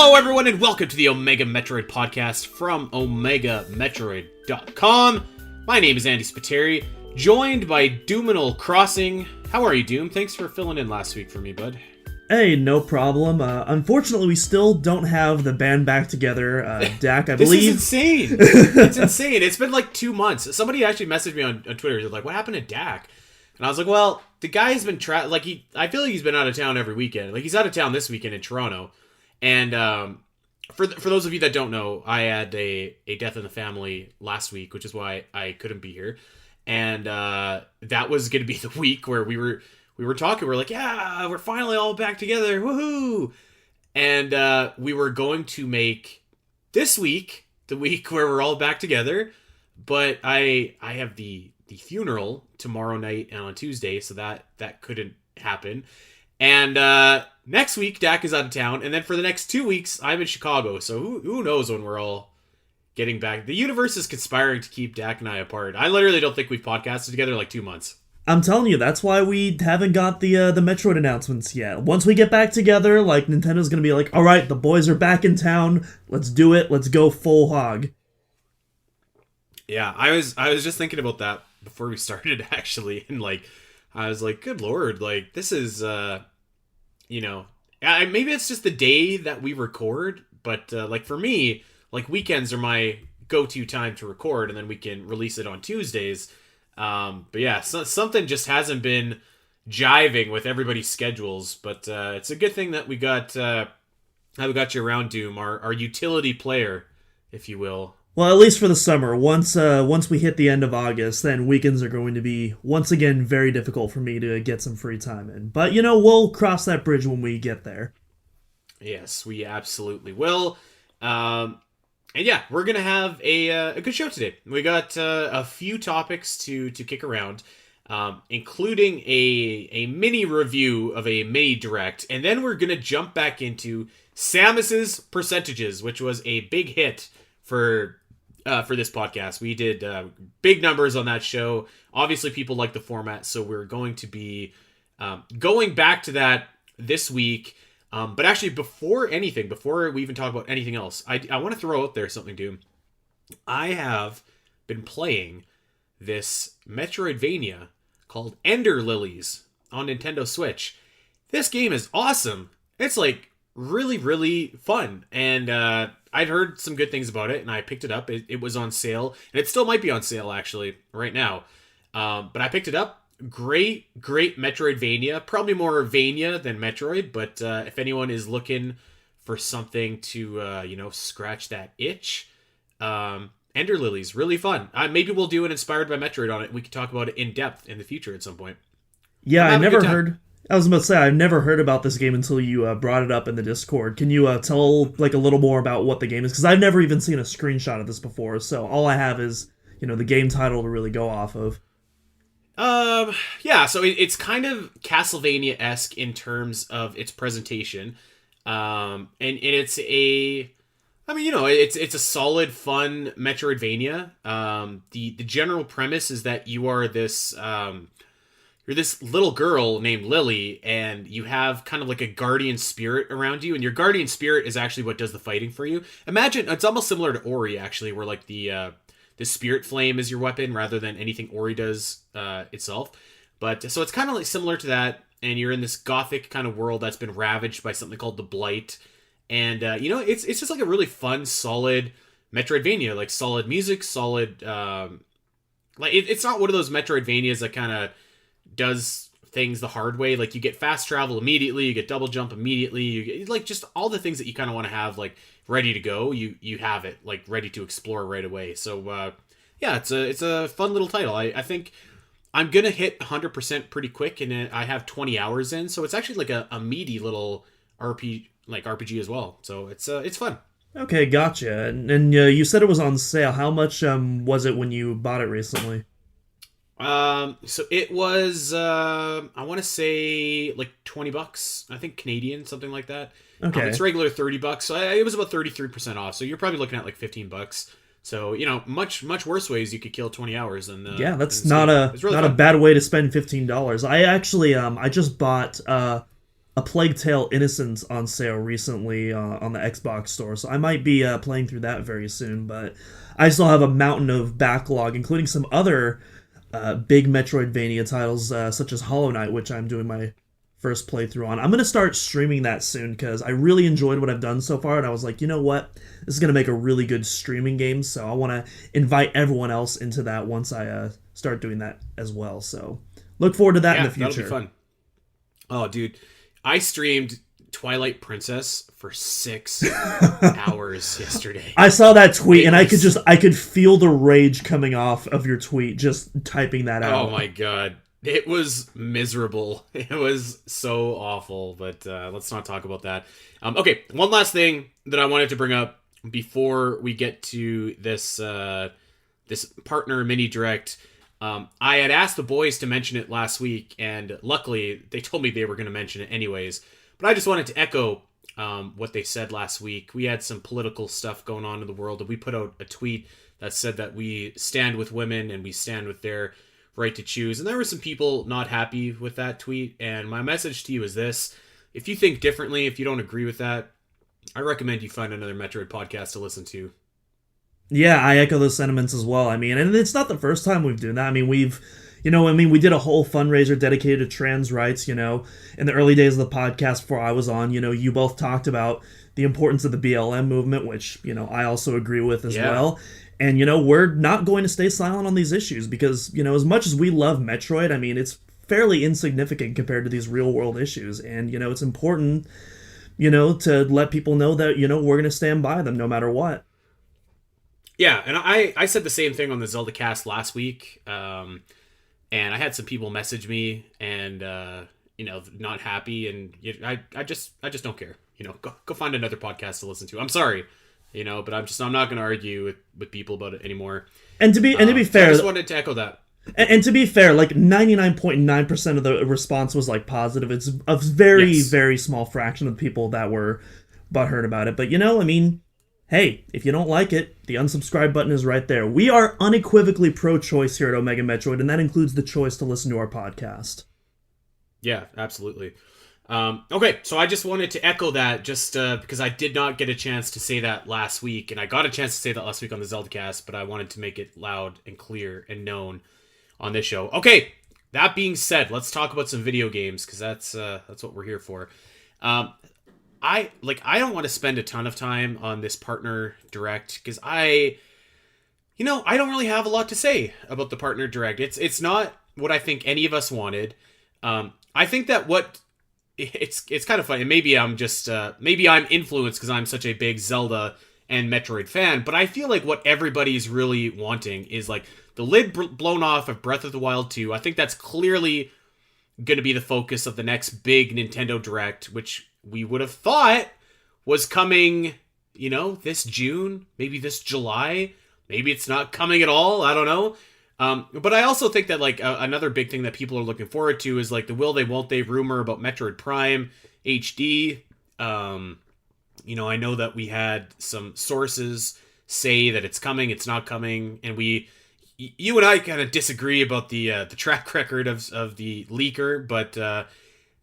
Hello everyone and welcome to the Omega Metroid podcast from OmegaMetroid.com. My name is Andy Spiteri, joined by Doominal Crossing. How are you, Doom? Thanks for filling in last week for me, bud. Hey, no problem. Unfortunately, we still don't have the band back together. Dak, I believe. This is insane. It's insane. It's been like 2 months. Somebody actually messaged me on Twitter. They're like, what happened to Dak? And I was like, well, the guy's been I feel like he's been out of town every weekend. Like, he's out of town this weekend in Toronto. And for those of you that don't know, I had a death in the family last week, which is why I couldn't be here. And that was going to be the week where we were talking. We were like, yeah, we're finally all back together. Woohoo! And we were going to make this week the week where we're all back together. But I have the funeral tomorrow night and on Tuesday, so that couldn't happen. And next week, Dak is out of town. And then for the next 2 weeks, I'm in Chicago. So who knows when we're all getting back. The universe is conspiring to keep Dak and I apart. I literally don't think we've podcasted together in like 2 months. I'm telling you, that's why we haven't got the Metroid announcements yet. Once we get back together, like, Nintendo's gonna be like, all right, the boys are back in town. Let's do it. Let's go full hog. Yeah, I was just thinking about that before we started, actually. And, like, I was like, good lord, like, this is, maybe it's just the day that we record. But, like, for me, like, weekends are my go-to time to record. And then we can release it on Tuesdays. But yeah, something just hasn't been jiving with everybody's schedules, but it's a good thing that we got you around, Doom, our utility player, if you will. Well, at least for the summer. Once we hit the end of August, then weekends are going to be, once again, very difficult for me to get some free time in. But, we'll cross that bridge when we get there. Yes, we absolutely will. And yeah, we're going to have a good show today. We got a few topics to kick around, including a mini review of a mini direct. And then we're going to jump back into SAMUS'S Percentages, which was a big hit for this podcast. We did big numbers on that show. Obviously, people like the format, so we're going to be going back to that this week. But actually, before we even talk about anything else, I want to throw out there something, Doom. I have been playing this Metroidvania called Ender Lilies on Nintendo Switch. This game is awesome. It's like really, really fun. And I'd heard some good things about it, and I picked it up. It was on sale, and it still might be on sale, actually, right now. But I picked it up. Great Metroidvania. Probably more Vania than Metroid, but if anyone is looking for something to, scratch that itch, Ender Lilies, really fun. Maybe we'll do an Inspired by Metroid on it. We can talk about it in depth in the future at some point. Yeah, I never heard... I was about to say, I've never heard about this game until you brought it up in the Discord. Can you tell, like, a little more about what the game is? Because I've never even seen a screenshot of this before, so all I have is, the game title to really go off of. Yeah, so it's kind of Castlevania-esque in terms of its presentation. And it's it's a solid, fun Metroidvania. The general premise is that you are this, you're this little girl named Lily, and you have kind of like a guardian spirit around you, and your guardian spirit is actually what does the fighting for you. Imagine, it's almost similar to Ori, actually, where like the spirit flame is your weapon rather than anything Ori does itself. But so it's kind of like similar to that, and you're in this gothic kind of world that's been ravaged by something called the Blight. And it's just like a really fun, solid Metroidvania, like solid music, solid it's not one of those Metroidvanias that kind of does things the hard way. Like, you get fast travel immediately, you get double jump immediately, you get like just all the things that you kind of want to have like ready to go. You have it like ready to explore right away. So yeah, it's a fun little title. I think I'm gonna hit 100% pretty quick, and I have 20 hours in, so it's actually like a meaty little RPG as well. So it's fun. Okay, gotcha. And you said it was on sale. How much was it when you bought it recently? So it was, I want to say like $20, I think Canadian, something like that. Okay. It's regular $30, so it was about 33% off. So you're probably looking at like $15. So, much worse ways you could kill 20 hours than yeah, that's not a bad way to spend $15. I actually, I just bought, A Plague Tale Innocence on sale recently on the Xbox store, so I might be playing through that very soon. But I still have a mountain of backlog, including some other big Metroidvania titles such as Hollow Knight, which I'm doing my first playthrough on. I'm going to start streaming that soon because I really enjoyed what I've done so far, and I was like, you know what? This is going to make a really good streaming game, so I want to invite everyone else into that once I start doing that as well. So look forward to that in the future. That'll be fun. Oh, dude. I streamed Twilight Princess for 6 hours yesterday. I saw that tweet and I could feel the rage coming off of your tweet just typing that out. Oh my god. It was miserable. It was so awful, but let's not talk about that. Okay, one last thing that I wanted to bring up before we get to this this partner mini direct. I had asked the boys to mention it last week, and luckily they told me they were going to mention it anyways. But I just wanted to echo what they said last week. We had some political stuff going on in the world, and we put out a tweet that said that we stand with women and we stand with their right to choose. And there were some people not happy with that tweet, and my message to you is this. If you think differently, if you don't agree with that, I recommend you find another Metroid podcast to listen to. Yeah, I echo those sentiments as well. I mean, and it's not the first time we've done that. I mean, we did a whole fundraiser dedicated to trans rights, in the early days of the podcast before I was on. You both talked about the importance of the BLM movement, which, I also agree with as well. And, we're not going to stay silent on these issues because, as much as we love Metroid, I mean, it's fairly insignificant compared to these real world issues. And, it's important, to let people know that, we're going to stand by them no matter what. Yeah, and I said the same thing on the Zelda cast last week, and I had some people message me and not happy, and I just don't care. Go find another podcast to listen to. I'm sorry, but I'm not going to argue with people about it anymore. And to be fair, I just wanted to echo that. And to be fair, like 99.9% of the response was like positive. It's a very very small fraction of the people that were butthurt about it. But hey, if you don't like it, the unsubscribe button is right there. We are unequivocally pro-choice here at Omega Metroid, and that includes the choice to listen to our podcast. Yeah, absolutely. Okay, so I just wanted to echo that just because I did not get a chance to say that last week, and I got a chance to say that last week on the Zeldacast, but I wanted to make it loud and clear and known on this show. Okay, that being said, let's talk about some video games, because that's what we're here for. I don't want to spend a ton of time on this partner direct because I don't really have a lot to say about the partner direct. It's not what I think any of us wanted. I think that it's kind of funny. Maybe I'm just maybe I'm influenced because I'm such a big Zelda and Metroid fan. But I feel like what everybody's really wanting is like the lid blown off of Breath of the Wild 2. I think that's clearly going to be the focus of the next big Nintendo Direct, which we would have thought was coming, this June, maybe this July. Maybe it's not coming at all. I don't know. But I also think that another big thing that people are looking forward to is like the will they won't they rumor about Metroid Prime HD. I know that we had some sources say that it's coming, it's not coming, and you and I kind of disagree about the track record of the leaker, but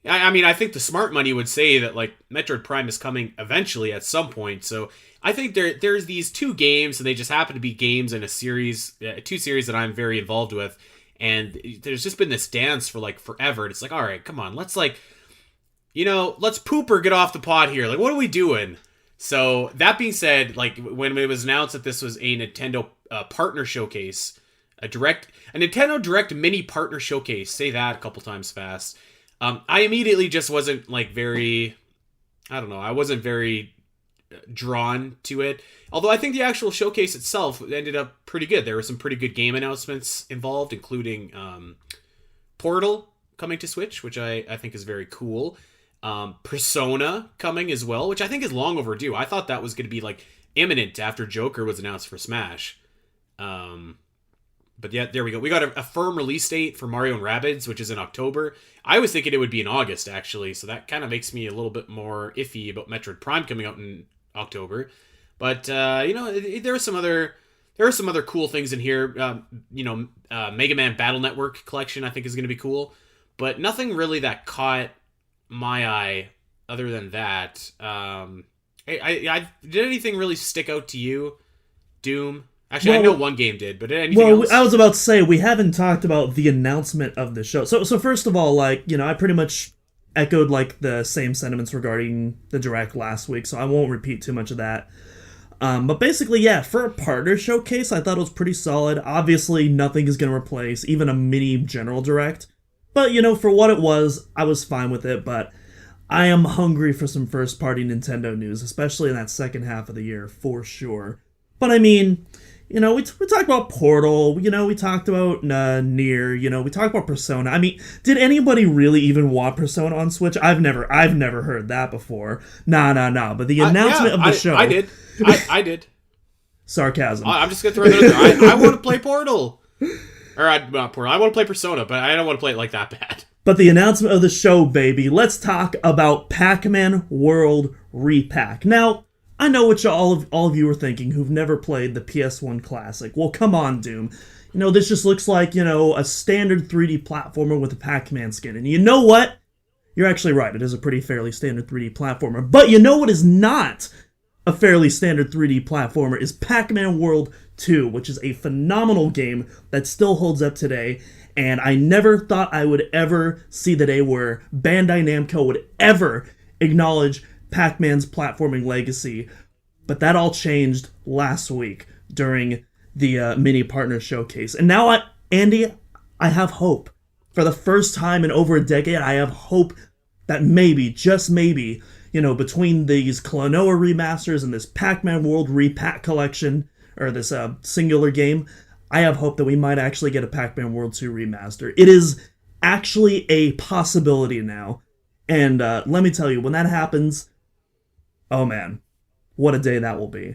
I think the smart money would say that Metroid Prime is coming eventually at some point. So I think there's these two games, and they just happen to be games in a series, two series that I'm very involved with. And there's just been this dance for forever. And it's all right, come on, let's let's poop or get off the pot here. What are we doing? So that being said, when it was announced that this was a Nintendo partner showcase, a Nintendo Direct mini partner showcase, say that a couple times fast. I immediately just wasn't very, I don't know, I wasn't very drawn to it. Although I think the actual showcase itself ended up pretty good. There were some pretty good game announcements involved, including Portal coming to Switch, which I think is very cool. Persona coming as well, which I think is long overdue. I thought that was going to be imminent after Joker was announced for Smash. But yeah, there we go. We got a firm release date for Mario and Rabbids, which is in October. I was thinking it would be in August, actually, so that kind of makes me a little bit more iffy about Metroid Prime coming out in October. But there are some other cool things in here. Mega Man Battle Network collection I think is going to be cool, but nothing really that caught my eye, other than that, did anything really stick out to you? Doom? Actually, I know one game did, but did anything else? I was about to say, we haven't talked about the announcement of the show. So first of all, like, you know, I pretty much echoed, like, the same sentiments regarding the Direct last week, so I won't repeat too much of that. But basically, yeah, for a partner showcase, I thought it was pretty solid. Obviously, nothing is going to replace even a mini General Direct. But, you know, for what it was, I was fine with it, but I am hungry for some first-party Nintendo news, especially in that second half of the year, for sure. But, I mean, you know, we talked about Portal, you know, we talked about Nier, you know, we talked about Persona. I mean, did anybody really even want Persona on Switch? I've never heard that before. Nah. But the announcement of the show... I did. I did. Sarcasm. I'm just going to throw it out there. I want to play Portal. Or, not Portal. I want to play Persona, but I don't want to play it like that bad. But the announcement of the show, baby. Let's talk about Pac-Man World Repack. Now, I know what all of you are thinking who've never played the PS1 classic. Well, come on, Doom. You know, this just looks like, you know, a standard 3D platformer with a Pac-Man skin. And you know what? You're actually right. It is a pretty fairly standard 3D platformer. But you know what is not a fairly standard 3D platformer is Pac-Man World 2, which is a phenomenal game that still holds up today. And I never thought I would ever see the day where Bandai Namco would ever acknowledge Pac-Man's platforming legacy. But that all changed last week during the mini partner showcase. And now, Andy, I have hope. For the first time in over a decade, I have hope that maybe, just maybe, you know, between these Klonoa remasters and this Pac-Man World Repack collection, or this singular game, I have hope that we might actually get a Pac-Man World 2 remaster. It is actually a possibility now. And let me tell you, when that happens, oh man, what a day that will be.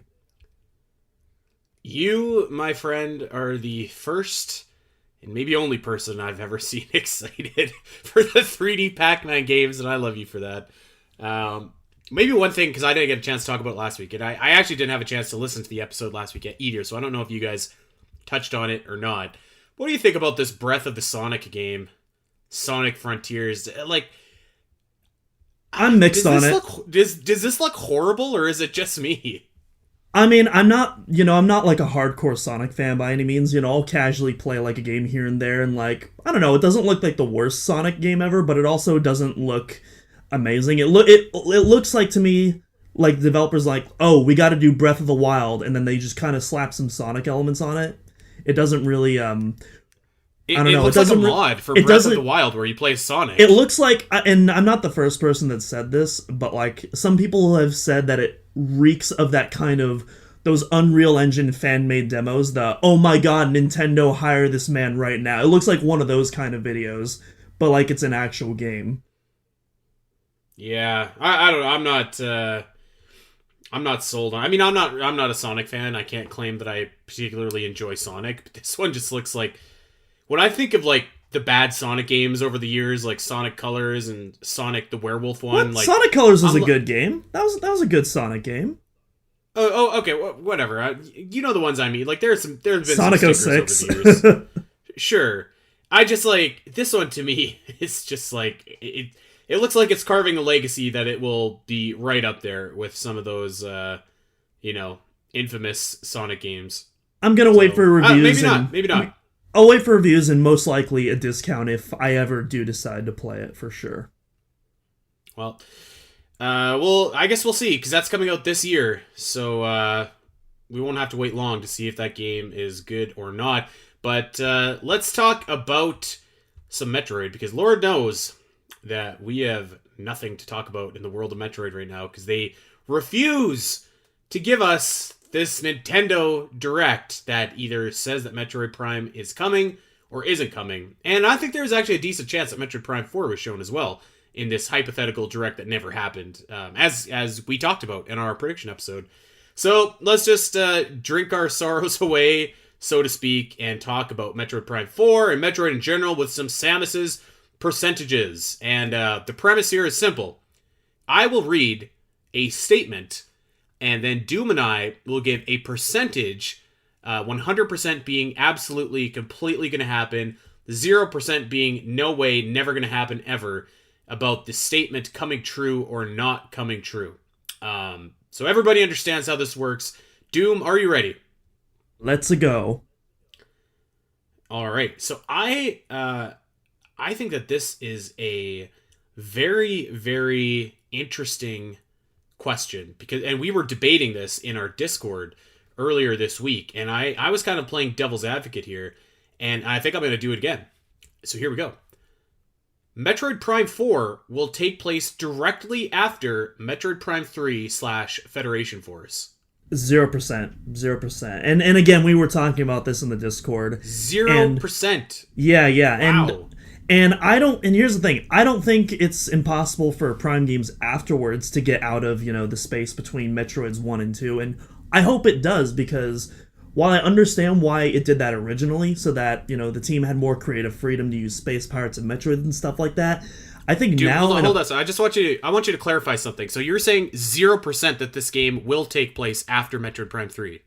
You, my friend, are the first and maybe only person I've ever seen excited for the 3D Pac-Man games, and I love you for that. Maybe one thing, because I didn't get a chance to talk about it last week, and I actually didn't have a chance to listen to the episode last week either, so I don't know if you guys touched on it or not. What do you think about this Breath of the Sonic game? Sonic Frontiers? Like, I'm mixed on it. Does this look horrible, or is it just me? I mean, I'm not like a hardcore Sonic fan by any means. You know, I'll casually play like a game here and there, and like, I don't know, it doesn't look like the worst Sonic game ever, but it also doesn't look amazing. It looks like to me like the developers like, oh, we got to do Breath of the Wild, and then they just kind of slap some Sonic elements on it. It doesn't really I don't know. It looks like a mod for Breath of the Wild where you play Sonic. It looks like, and I'm not the first person that said this, but like some people have said that it reeks of that kind of those Unreal Engine fan-made demos. The oh my god, Nintendo, hire this man right now. It looks like one of those kind of videos, but like it's an actual game. Yeah, I don't know. I'm not sold on. I mean, I'm not a Sonic fan. I can't claim that I particularly enjoy Sonic, but this one just looks like, when I think of like the bad Sonic games over the years, like Sonic Colors and Sonic the Werewolf one, like Sonic Colors was a good game. That was a good Sonic game. Oh, okay, whatever. You know the ones I mean. Like there's been Sonic some 06 over the years. Sure, I just like this one. To me, it's just like it looks like it's carving a legacy that it will be right up there with some of those, infamous Sonic games. I'm gonna wait for reviews. Maybe not. I'll wait for reviews and most likely a discount if I ever do decide to play it, for sure. Well, I guess we'll see, because that's coming out this year, so we won't have to wait long to see if that game is good or not. But let's talk about some Metroid, because Lord knows that we have nothing to talk about in the world of Metroid right now, because they refuse to give us this Nintendo Direct that either says that Metroid Prime is coming or isn't coming. And I think there's actually a decent chance that Metroid Prime 4 was shown as well in this hypothetical Direct that never happened, as we talked about in our prediction episode. So let's just drink our sorrows away, so to speak, and talk about Metroid Prime 4 and Metroid in general with some Samus's percentages. And the premise here is simple. I will read a statement, and then Doom and I will give a percentage, 100% being absolutely, completely going to happen, 0% being no way, never going to happen ever. about the statement coming true or not coming true. So everybody understands how this works. Doom, are you ready? Let's go. All right. So I think that this is a very, very interesting question, and we were debating this in our Discord earlier this week, and I was kind of playing devil's advocate here, and I think I'm going to do it again. So here we go. Metroid Prime 4 will take place directly after Metroid Prime 3 / Federation Force. 0%. And again, we were talking about this in the Discord. 0%. Yeah. Wow. And I don't. And here's the thing: I don't think it's impossible for Prime games afterwards to get out of the space between Metroids 1 and 2. And I hope it does, because while I understand why it did that originally, so that the team had more creative freedom to use Space Pirates and Metroid and stuff like that, I think now. Hold on. So I want you to clarify something. So you're saying 0% that this game will take place after Metroid Prime 3.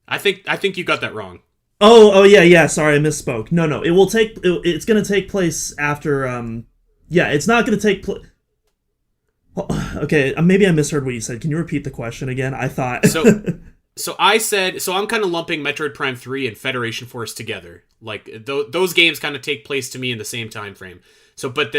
I think you got that wrong. Oh yeah. Sorry, I misspoke. No. It will take. It's going to take place after. Yeah, it's not going to take place. Okay, maybe I misheard what you said. Can you repeat the question again? I thought. So I said. So I'm kind of lumping Metroid Prime 3 and Federation Force together. Like those games kind of take place to me in the same time frame. So, but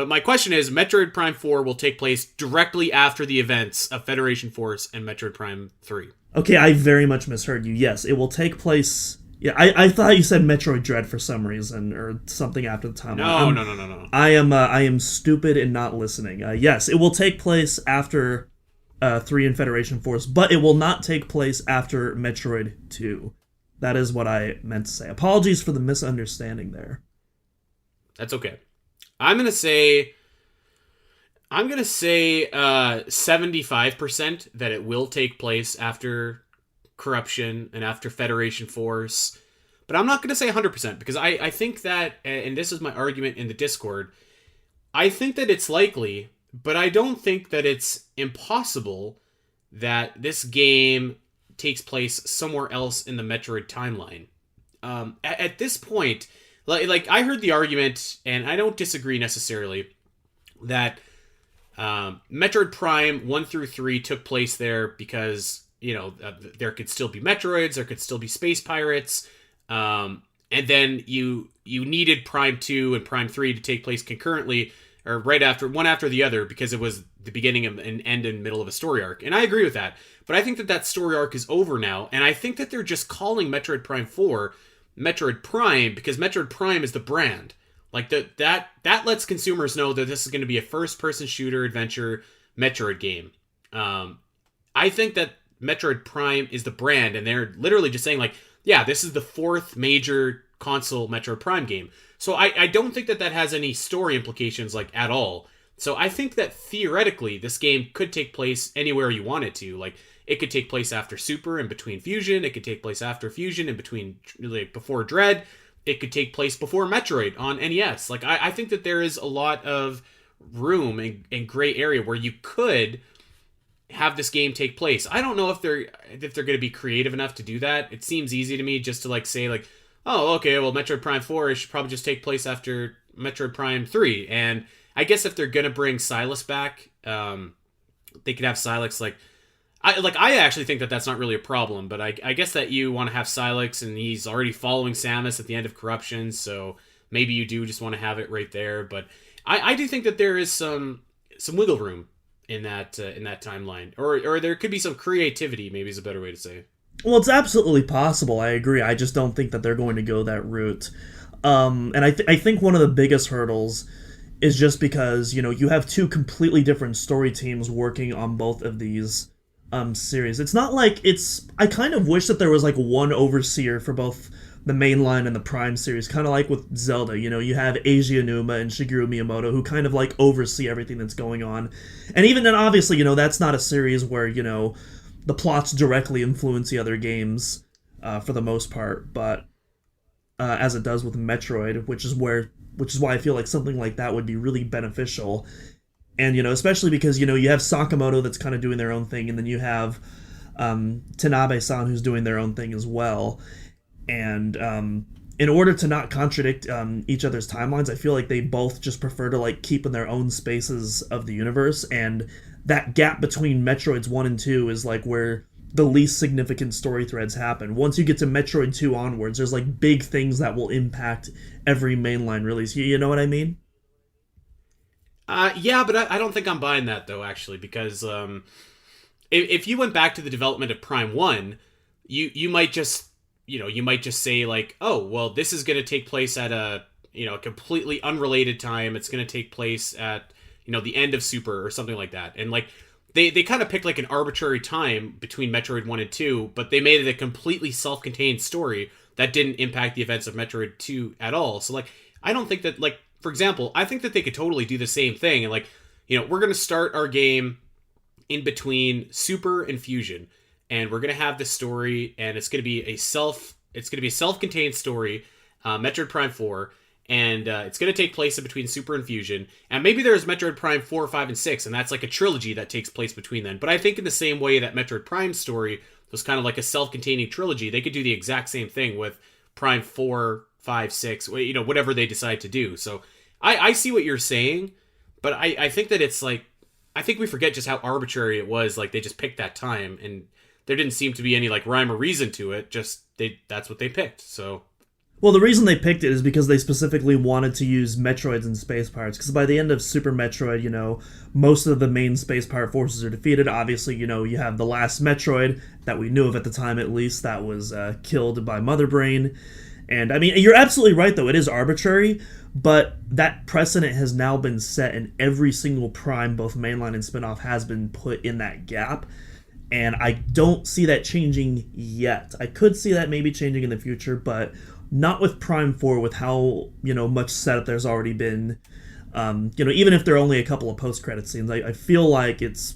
my question is, Metroid Prime 4 will take place directly after the events of Federation Force and Metroid Prime 3. Okay, I very much misheard you. Yes, it will take place. Yeah, I thought you said Metroid Dread for some reason, or something after the time. No. I am stupid and not listening. Yes, it will take place after 3 and Federation Force, but it will not take place after Metroid 2. That is what I meant to say. Apologies for the misunderstanding there. That's okay. I'm gonna say 75% that it will take place after Corruption and after Federation Force, but I'm not gonna say 100%, because I think that, and this is my argument in the Discord, I think that it's likely, but I don't think that it's impossible that this game takes place somewhere else in the Metroid timeline. At this point, like I heard the argument, and I don't disagree necessarily, that Metroid Prime 1 through 3 took place there because there could still be Metroids, there could still be Space Pirates, and then you needed Prime 2 and Prime 3 to take place concurrently, or right after, one after the other, because it was the beginning of an end and middle of a story arc. And I agree with that. But I think that story arc is over now, and I think that they're just calling Metroid Prime 4 Metroid Prime because Metroid Prime is the brand. Like that lets consumers know that this is going to be a first-person shooter adventure Metroid game. I think that Metroid Prime is the brand, and they're literally just saying, like, yeah, this is the 4th major console Metroid Prime game. So I don't think that has any story implications, like, at all. So I think that theoretically this game could take place anywhere you want it to. Like, it could take place after Super and between Fusion. It could take place after Fusion and between, like, before Dread. It could take place before Metroid on NES. Like, I think that there is a lot of room and gray area where you could have this game take place. I don't know if they're going to be creative enough to do that. It seems easy to me just to, like, say, like, oh, okay, well, Metroid Prime 4 should probably just take place after Metroid Prime 3. And I guess if they're going to bring Silas back, they could have Silex, like... I actually think that that's not really a problem, but I guess that you want to have Silex, and he's already following Samus at the end of Corruption, so maybe you do just want to have it right there. But I do think that there is some wiggle room in that timeline, or there could be some creativity, maybe is a better way to say it. Well, it's absolutely possible. I agree. I just don't think that they're going to go that route. And I think one of the biggest hurdles is just because you have two completely different story teams working on both of these series. It's not like I kind of wish that there was like one overseer for both the mainline and the Prime series, kind of like with Zelda. You have Eiji Aonuma and Shigeru Miyamoto who kind of like oversee everything that's going on. And even then, obviously, that's not a series where, the plots directly influence the other games for the most part, but as it does with Metroid, which is why I feel like something like that would be really beneficial. And, especially because, you have Sakamoto that's kind of doing their own thing, and then you have Tanabe-san who's doing their own thing as well. And in order to not contradict each other's timelines, I feel like they both just prefer to like keep in their own spaces of the universe, and that gap between Metroids 1 and 2 is like where the least significant story threads happen. Once you get to Metroid 2 onwards, there's like big things that will impact every mainline release. You know what I mean? Yeah, but I don't think I'm buying that though, actually, because if you went back to the development of Prime 1, you might just say like, oh, well, this is going to take place at a completely unrelated time. It's going to take place at the end of Super or something like that, and like they kind of picked like an arbitrary time between Metroid 1 and 2, but they made it a completely self-contained story that didn't impact the events of Metroid 2 at all. So like, I don't think that, like, for example, I think that they could totally do the same thing, and like, we're going to start our game in between Super and Fusion, and we're going to have this story, and it's going to be a self-contained story, Metroid Prime 4, and it's going to take place in between Super and Fusion, and maybe there's Metroid Prime 4, 5, and 6, and that's like a trilogy that takes place between then. But I think in the same way that Metroid Prime's story was kind of like a self-containing trilogy, they could do the exact same thing with Prime 4, 5, 6, whatever they decide to do. So I see what you're saying, but I think that it's like, I think we forget just how arbitrary it was. Like, they just picked that time, and there didn't seem to be any like rhyme or reason to it. Just that's what they picked. So, well, the reason they picked it is because they specifically wanted to use Metroids and space pirates. Because by the end of Super Metroid, most of the main space pirate forces are defeated. Obviously, you have the last Metroid that we knew of at the time, at least, that was killed by Mother Brain. And I mean, you're absolutely right, though. It is arbitrary, but that precedent has now been set, and every single Prime, both mainline and spinoff, has been put in that gap. And I don't see that changing yet. I could see that maybe changing in the future, but not with Prime 4, with how, much setup there's already been. Even if there are only a couple of post-credit scenes, I feel like it's...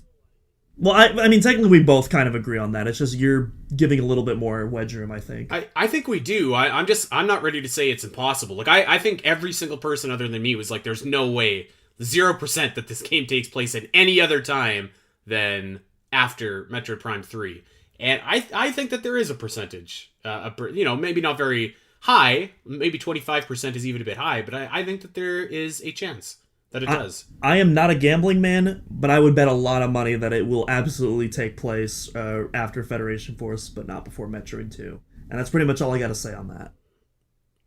Well, I mean, technically we both kind of agree on that. It's just you're giving a little bit more wedge room, I think. I think we do. I'm not ready to say it's impossible. Like, I think every single person other than me was like, there's no way, 0% that this game takes place at any other time than after Metroid Prime 3. And I think that there is a percentage. Maybe not very high. Maybe 25% is even a bit high, but I think that there is a chance that it does. I am not a gambling man, but I would bet a lot of money that it will absolutely take place after Federation Force, but not before Metroid 2. And that's pretty much all I got to say on that.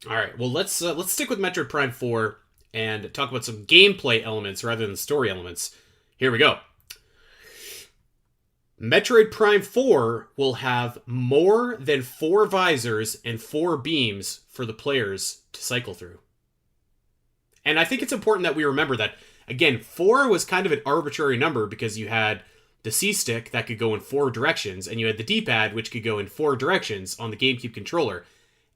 All right, well, let's stick with Metroid Prime 4 and talk about some gameplay elements rather than story elements. Here we go. Metroid Prime 4 will have more than 4 visors and 4 beams for the players to cycle through. And I think it's important that we remember that, again, 4 was kind of an arbitrary number because you had the C-stick that could go in 4 directions, and you had the D-pad, which could go in 4 directions on the GameCube controller.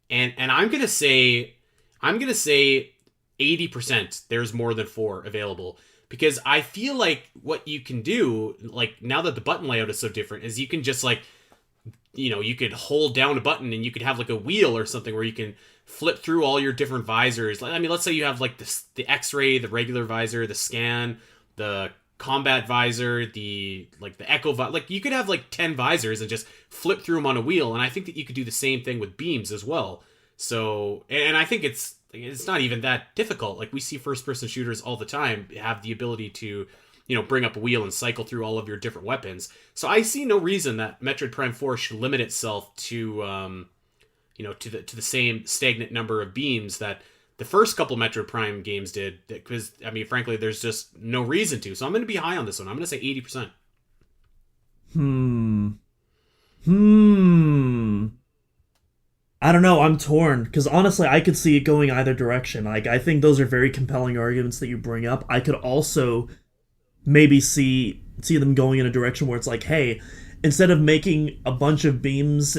And I'm going to say 80% there's more than 4 available. Because I feel like what you can do, like, now that the button layout is so different, is you can just, like, you could hold down a button and you could have, like, a wheel or something where you can flip through all your different visors. I mean, let's say you have, like, the X-ray, the regular visor, the scan, the combat visor, the echo visor. Like, you could have, like, 10 visors and just flip through them on a wheel, and I think that you could do the same thing with beams as well. So, and I think it's not even that difficult. Like, we see first-person shooters all the time have the ability to, bring up a wheel and cycle through all of your different weapons. So I see no reason that Metroid Prime 4 should limit itself to, to the same stagnant number of beams that the first couple Metroid Prime games did. Because, I mean, frankly, there's just no reason to. So I'm going to be high on this one. I'm going to say 80%. I don't know, I'm torn, because honestly, I could see it going either direction. Like, I think those are very compelling arguments that you bring up. I could also maybe see them going in a direction where it's like, hey, instead of making a bunch of beams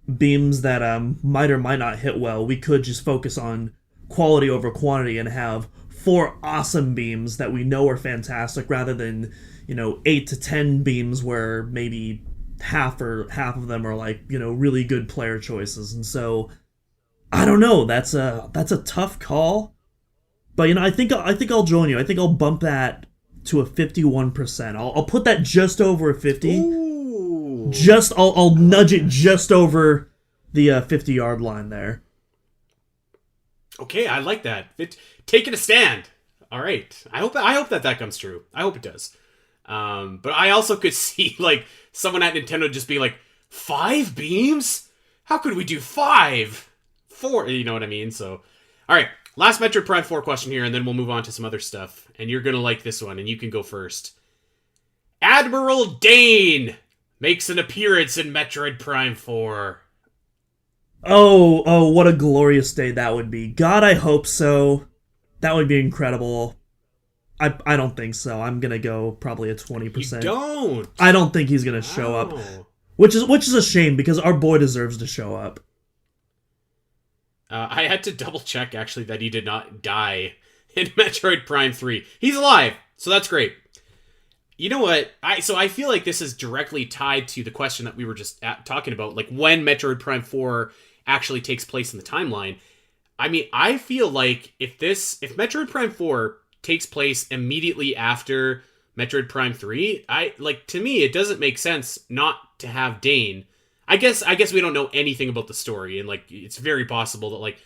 that might or might not hit well, we could just focus on quality over quantity and have 4 awesome beams that we know are fantastic, rather than 8 to 10 beams where maybe half of them are like really good player choices. And so I don't know, that's a tough call, but I think I'll join you. I think I'll bump that to a 51%. I'll put that just over a 50. Ooh. I'll nudge it just over the 50-yard line there. Okay, I like that. Taking a stand. All right. I hope that comes true. I hope it does. But I also could see like someone at Nintendo just being like, 5 beams? How could we do 5? 4, you know what I mean? So, all right. Last Metroid Prime 4 question here, and then we'll move on to some other stuff. And you're gonna like this one, and you can go first. Admiral Dane makes an appearance in Metroid Prime 4. Oh, what a glorious day that would be. God, I hope so. That would be incredible. I don't think so. I'm gonna go probably a 20%. You don't. I don't think he's gonna show up, which is a shame because our boy deserves to show up. I had to double check actually that he did not die in Metroid Prime 3. He's alive, so that's great. You know what? I feel like this is directly tied to the question that we were just talking about, like when Metroid Prime 4 actually takes place in the timeline. I mean, I feel like if Metroid Prime 4 takes place immediately after Metroid Prime 3, to me it doesn't make sense not to have Dane. I guess we don't know anything about the story, and like it's very possible that like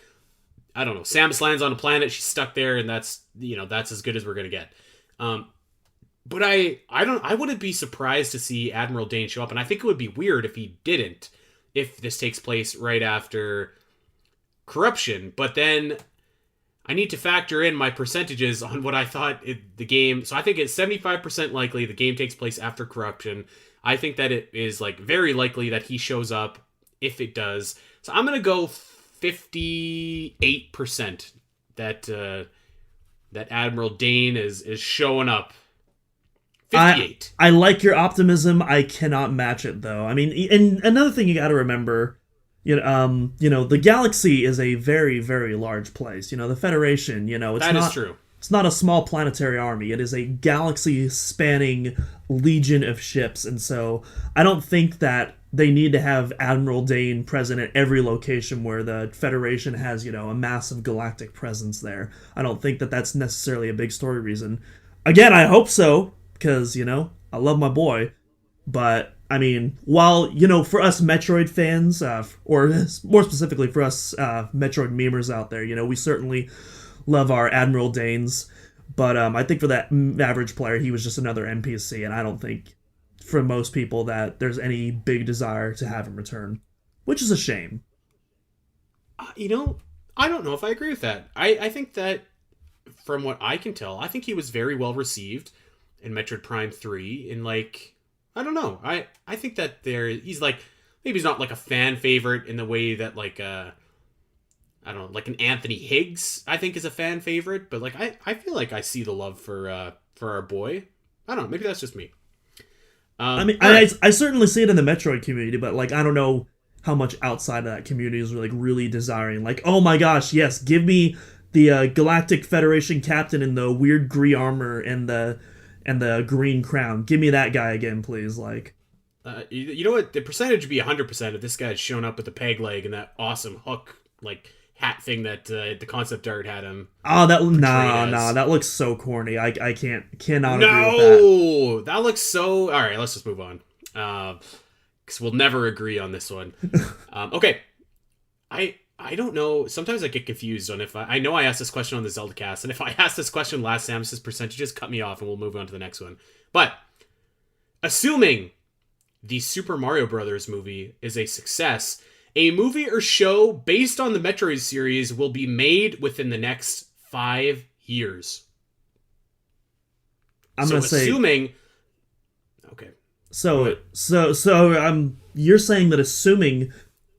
I don't know, Samus lands on a planet, she's stuck there, and that's as good as we're gonna get. But I wouldn't be surprised to see Admiral Dane show up, and I think it would be weird if he didn't, if this takes place right after Corruption. But then I need to factor in my percentages on what I thought the game. So I think it's 75% likely the game takes place after Corruption. I think that it is like very likely that he shows up if it does. So I'm gonna go 58% that Admiral Dane is showing up. 58. I like your optimism. I cannot match it though. I mean, and another thing you got to remember, the galaxy is a very, very large place. The Federation. That is true. It's not a small planetary army. It is a galaxy-spanning legion of ships, and so I don't think that they need to have Admiral Dane present at every location where the Federation has, a massive galactic presence there. I don't think that that's necessarily a big story reason. Again, I hope so, because, I love my boy. But, I mean, while, for us Metroid fans, or more specifically for us Metroid memers out there, we certainly love our Admiral Danes. But I think for that average player, he was just another NPC, and I don't think for most people that there's any big desire to have him return, which is a shame. I don't know if I agree with that. I think that, from what I can tell, I think he was very well received in Metroid Prime 3, and like, I don't know. I think that he's like, maybe he's not like a fan favorite in the way that like I don't know, like an Anthony Higgs I think is a fan favorite, but like I feel like I see the love for our boy. I don't know, maybe that's just me. I mean, I certainly see it in the Metroid community, but like I don't know how much outside of that community is like really desiring, like, oh my gosh, yes, give me the Galactic Federation captain in the weird green armor and the green crown. Give me that guy again, please. Like, you know what? The percentage would be 100% if this guy had shown up with the peg leg and that awesome hook like hat thing that the concept art had him. Oh, that looks so corny. I cannot agree with that. No, that looks so. All right, let's just move on. Because we'll never agree on this one. Okay, I don't know. Sometimes I get confused on if I know I asked this question on the Zelda cast, and if I asked this question last, SAMUS'S percentages, cut me off, and we'll move on to the next one. But assuming the Super Mario Brothers movie is a success, a movie or show based on the Metroid series will be made within the next 5 years. I'm gonna say, assuming. Okay. So you're saying that assuming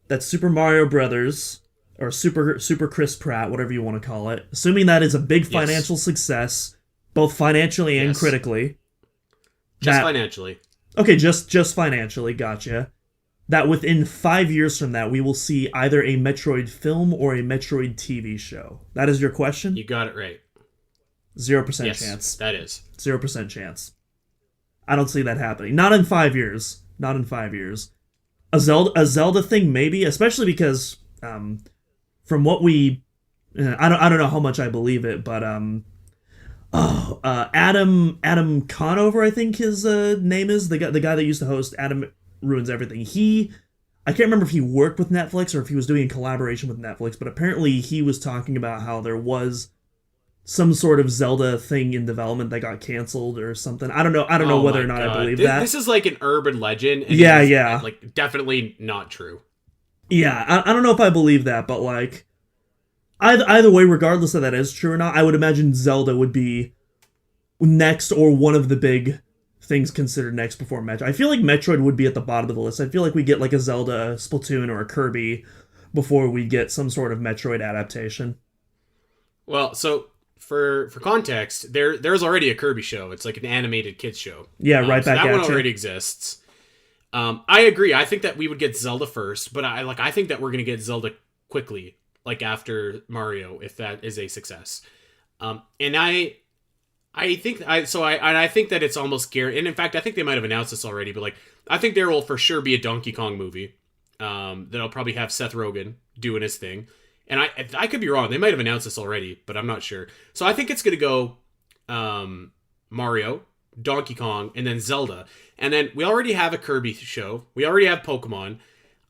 that Super Mario Brothers, or Super Chris Pratt, whatever you want to call it, assuming that is a big financial success, both financially and critically. Just financially. Okay, just financially, gotcha. That within 5 years from that, we will see either a Metroid film or a Metroid TV show. That is your question? You got it right. 0% chance. That is. 0% chance. I don't see that happening. Not in 5 years. Not in 5 years. A Zelda thing, maybe, especially because from what we, I don't know how much I believe it, but Adam Conover, I think his name is, the guy that used to host Adam Ruins Everything. I can't remember if he worked with Netflix or if he was doing a collaboration with Netflix, but apparently he was talking about how there was some sort of Zelda thing in development that got canceled or something. I don't know. I don't know whether or not I believe that. This is like an urban legend. And yeah. Like, definitely not true. Yeah, I don't know if I believe that, but like, either way, regardless if that is true or not, I would imagine Zelda would be next or one of the big things considered next before Metroid. I feel like Metroid would be at the bottom of the list. I feel like we get like a Zelda, a Splatoon, or a Kirby before we get some sort of Metroid adaptation. Well, so for context, there's already a Kirby show. It's like an animated kids show. Yeah, right back at you. That one already exists. I agree. I think that we would get Zelda first, but I think that we're gonna get Zelda quickly, like after Mario, if that is a success. And I think that it's almost guaranteed. And in fact, I think they might have announced this already, but like I think there will for sure be a Donkey Kong movie. That'll probably have Seth Rogen doing his thing. And I could be wrong. They might have announced this already, but I'm not sure. So I think it's gonna go Mario, Donkey Kong, and then Zelda. And then we already have a Kirby show. We already have Pokemon.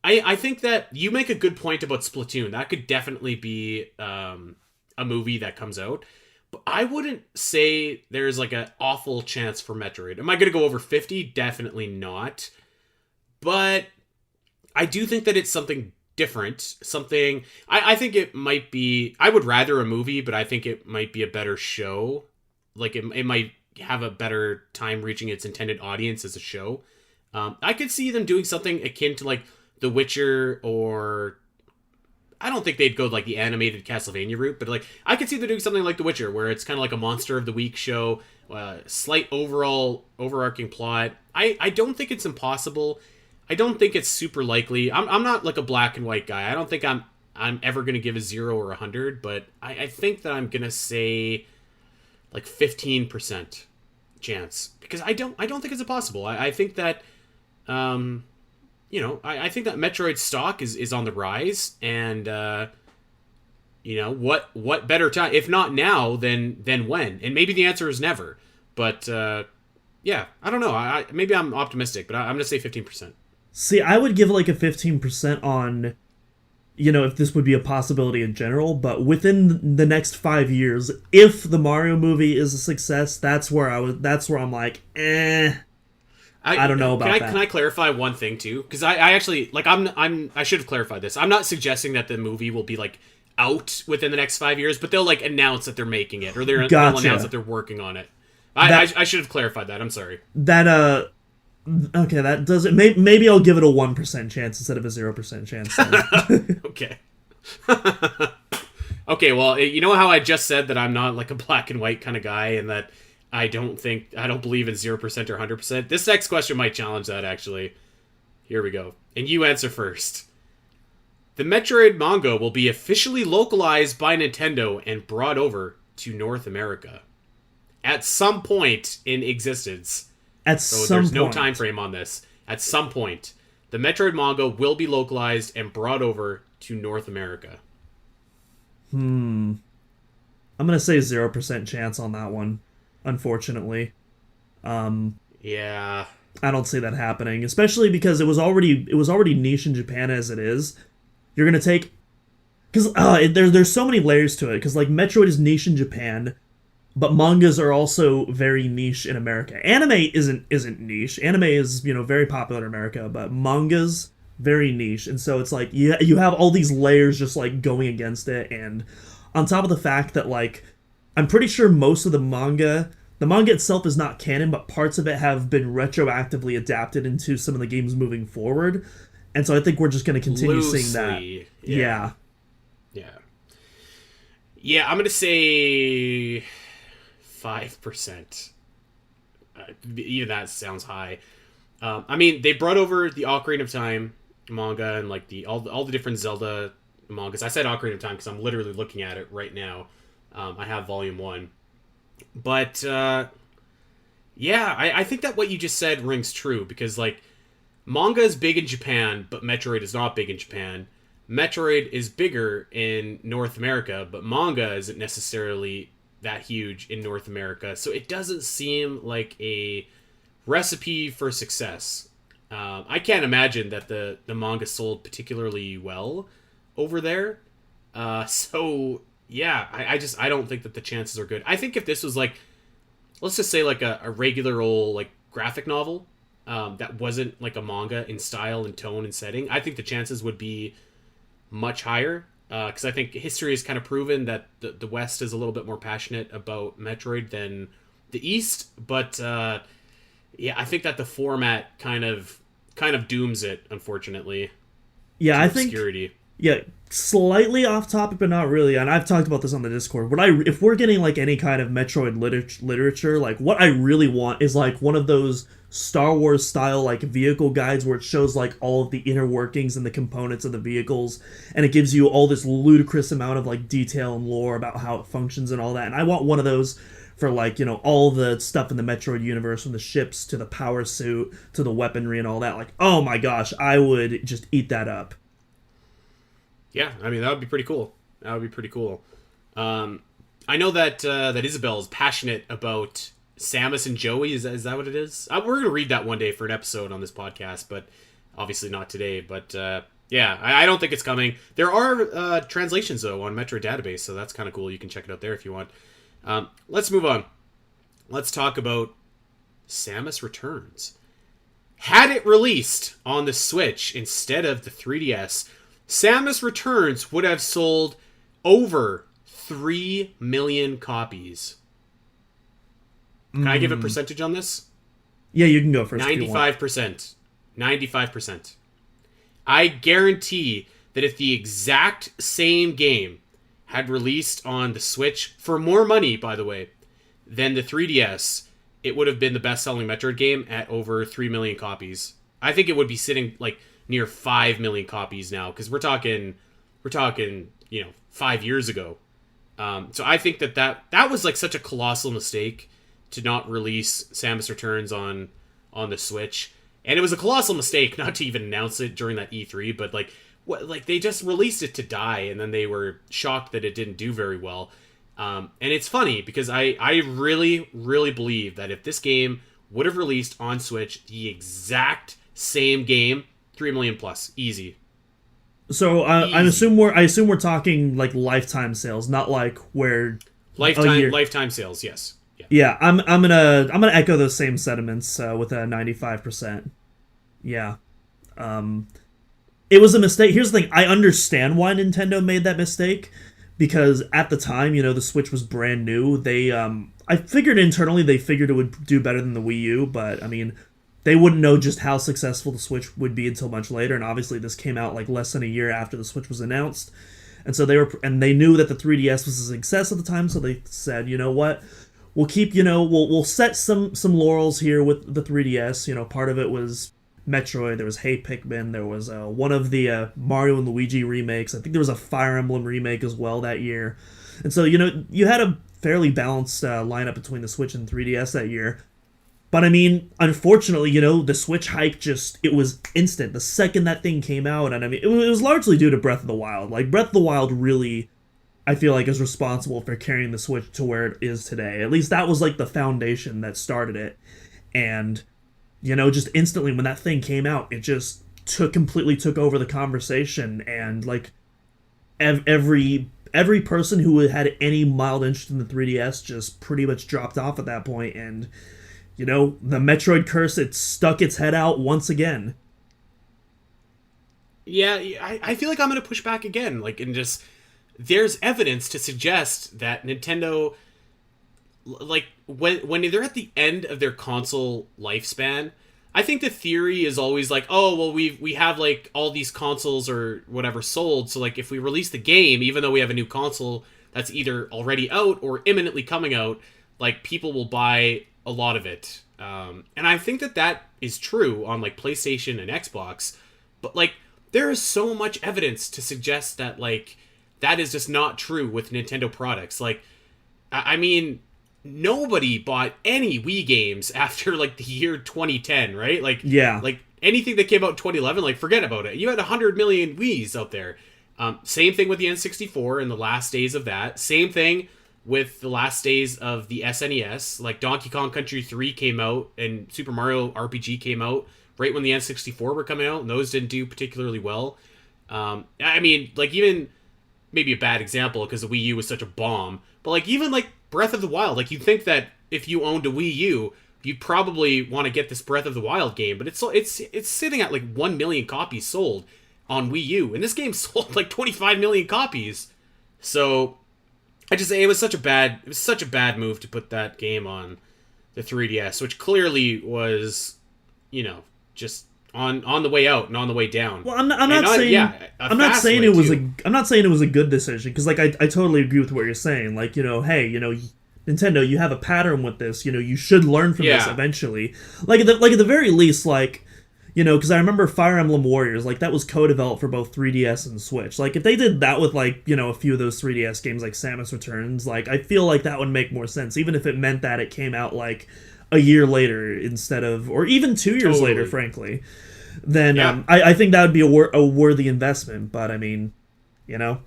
I think that you make a good point about Splatoon. That could definitely be a movie that comes out. But I wouldn't say there's like an awful chance for Metroid. Am I going to go over 50? Definitely not. But I do think that it's something different. Something... I think it might be... I would rather a movie, but I think it might be a better show. Like, it might have a better time reaching its intended audience as a show. I could see them doing something akin to, like, The Witcher, or... I don't think they'd go like the animated Castlevania route, but like I could see them doing something like The Witcher, where it's kind of like a Monster of the Week show, slight overarching plot. I don't think it's impossible. I don't think it's super likely. I'm not like a black and white guy. I don't think I'm ever gonna give a 0 or 100, but I think that I'm gonna say like 15% chance, because I don't think it's impossible. I think that I think that Metroid stock is on the rise, and what better time, if not now, then when? And maybe the answer is never. But yeah, I don't know. Maybe I'm optimistic, but I'm gonna say 15%. See, I would give like a 15% on, if this would be a possibility in general, but within the next 5 years, if the Mario movie is a success, that's where I'm like, I don't know about that. Can I clarify one thing too? Because I actually like I should have clarified this. I'm not suggesting that the movie will be like out within the next 5 years, but they'll like announce that they're making it, or they'll announce that they're working on it. I should have clarified that. I'm sorry. That okay, that does it. Maybe I'll give it a 1% chance instead of a 0% chance. Okay. Okay. Well, you know how I just said that I'm not like a black and white kind of guy, and that I don't believe in 0% or 100%. This next question might challenge that, actually. Here we go. And you answer first. The Metroid manga will be officially localized by Nintendo and brought over to North America at some point in existence. There's no time frame on this. At some point, the Metroid manga will be localized and brought over to North America. I'm going to say 0% chance on that one. Unfortunately, yeah, I don't see that happening, especially because it was already niche in Japan as it is. You're gonna take, because there's so many layers to it. Because like Metroid is niche in Japan, but mangas are also very niche in America. Anime isn't niche. Anime is very popular in America, but mangas very niche, and so it's like you have all these layers just like going against it, and on top of the fact that like I'm pretty sure most of the manga itself is not canon, but parts of it have been retroactively adapted into some of the games moving forward. And so I think we're just going to continue seeing that. Yeah. Yeah, I'm going to say 5%. Even that sounds high. I mean, they brought over the Ocarina of Time manga and like all the different Zelda mangas. I said Ocarina of Time because I'm literally looking at it right now. I have Volume 1. But, I think that what you just said rings true, because, like, manga is big in Japan, but Metroid is not big in Japan. Metroid is bigger in North America, but manga isn't necessarily that huge in North America, so it doesn't seem like a recipe for success. I can't imagine that the manga sold particularly well over there. So yeah, I don't think that the chances are good. I think if this was like, let's just say like a regular old like graphic novel, that wasn't like a manga in style and tone and setting, I think the chances would be much higher. Because I think history has kind of proven that the West is a little bit more passionate about Metroid than the East. But yeah, I think that the format kind of dooms it, unfortunately. Yeah, to I think obscurity. yeah, slightly off topic, but not really. And I've talked about this on the Discord. If we're getting like any kind of Metroid literature, like what I really want is like one of those Star Wars style like vehicle guides where it shows like all of the inner workings and the components of the vehicles, and it gives you all this ludicrous amount of like detail and lore about how it functions and all that. And I want one of those for like, all the stuff in the Metroid universe, from the ships to the power suit to the weaponry and all that. Like, oh my gosh, I would just eat that up. Yeah, I mean, that would be pretty cool. That would be pretty cool. I know that that Isabel is passionate about Samus and Joey. Is that what it is? We're going to read that one day for an episode on this podcast, but obviously not today. But yeah, I don't think it's coming. There are translations, though, on Metroid Database, so that's kind of cool. You can check it out there if you want. Let's move on. Let's talk about Samus Returns. Had it released on the Switch instead of the 3DS, Samus Returns would have sold over 3 million copies. Can I give a percentage on this? Yeah, you can go first. 95%. 95%. I guarantee that if the exact same game had released on the Switch, for more money, by the way, than the 3DS, it would have been the best-selling Metroid game at over 3 million copies. I think it would be sitting like near 5 million copies now, because we're talking 5 years ago. So I think that was like such a colossal mistake to not release Samus Returns on the Switch, and it was a colossal mistake not to even announce it during that E3. But like they just released it to die, and then they were shocked that it didn't do very well. And it's funny because I really, really believe that if this game would have released on Switch, the exact same game, 3 million plus, easy. So I assume we're talking like lifetime sales, not like where lifetime sales. Yes. Yeah, I'm gonna echo those same sentiments with a 95%. Yeah, it was a mistake. Here's the thing: I understand why Nintendo made that mistake, because at the time, the Switch was brand new. They I figured internally they figured it would do better than the Wii U, but I mean, they wouldn't know just how successful the Switch would be until much later. And obviously, this came out like less than a year after the Switch was announced, and so they knew that the 3DS was a success at the time. So they said, you know what? We'll keep, we'll set some laurels here with the 3DS. Part of it was Metroid. There was Hey Pikmin. There was one of the Mario and Luigi remakes. I think there was a Fire Emblem remake as well that year. And so, you had a fairly balanced lineup between the Switch and 3DS that year. But I mean, unfortunately, the Switch hype it was instant. The second that thing came out, and I mean, it was largely due to Breath of the Wild. Like, Breath of the Wild really, I feel like, is responsible for carrying the Switch to where it is today. At least that was like the foundation that started it. And, just instantly when that thing came out, it just completely took over the conversation. And like every person who had any mild interest in the 3DS just pretty much dropped off at that point. And, the Metroid curse, it stuck its head out once again. Yeah, I feel like I'm going to push back again. And just... There's evidence to suggest that Nintendo, like, when they're at the end of their console lifespan, I think the theory is always like, oh, well, we have, like, all these consoles or whatever sold, so, like, if we release the game, even though we have a new console that's either already out or imminently coming out, like, people will buy a lot of it. And I think that is true on, like, PlayStation and Xbox, but, like, there is so much evidence to suggest that, like, that is just not true with Nintendo products. Like, I mean, nobody bought any Wii games after, like, the year 2010, right? Like, yeah. Like, anything that came out in 2011, like, forget about it. You had 100 million Wiis out there. Same thing with the N64 and the last days of that. Same thing with the last days of the SNES. Like, Donkey Kong Country 3 came out and Super Mario RPG came out right when the N64 were coming out, and those didn't do particularly well. I mean, like, even maybe a bad example because the Wii U was such a bomb, but like even like Breath of the Wild, like you'd think that if you owned a Wii U, you'd probably want to get this Breath of the Wild game, but it's sitting at like 1 million copies sold on Wii U, and this game sold like 25 million copies. So I just say it was such a bad move to put that game on the 3DS, which clearly was, you know, just on the way out and on the way down. Well, I'm not saying it was a good decision, because like I totally agree with what you're saying. Like, you know, hey, you know, Nintendo, you have a pattern with this. You know, you should learn from this eventually. Like at the very least, like, you know, because I remember Fire Emblem Warriors, like that was co-developed for both 3DS and Switch. Like if they did that with like, you know, a few of those 3DS games like Samus Returns, like I feel like that would make more sense, even if it meant that it came out like a year later instead of, or even 2 years later, frankly. Then I think that would be a worthy investment. But I mean, you know,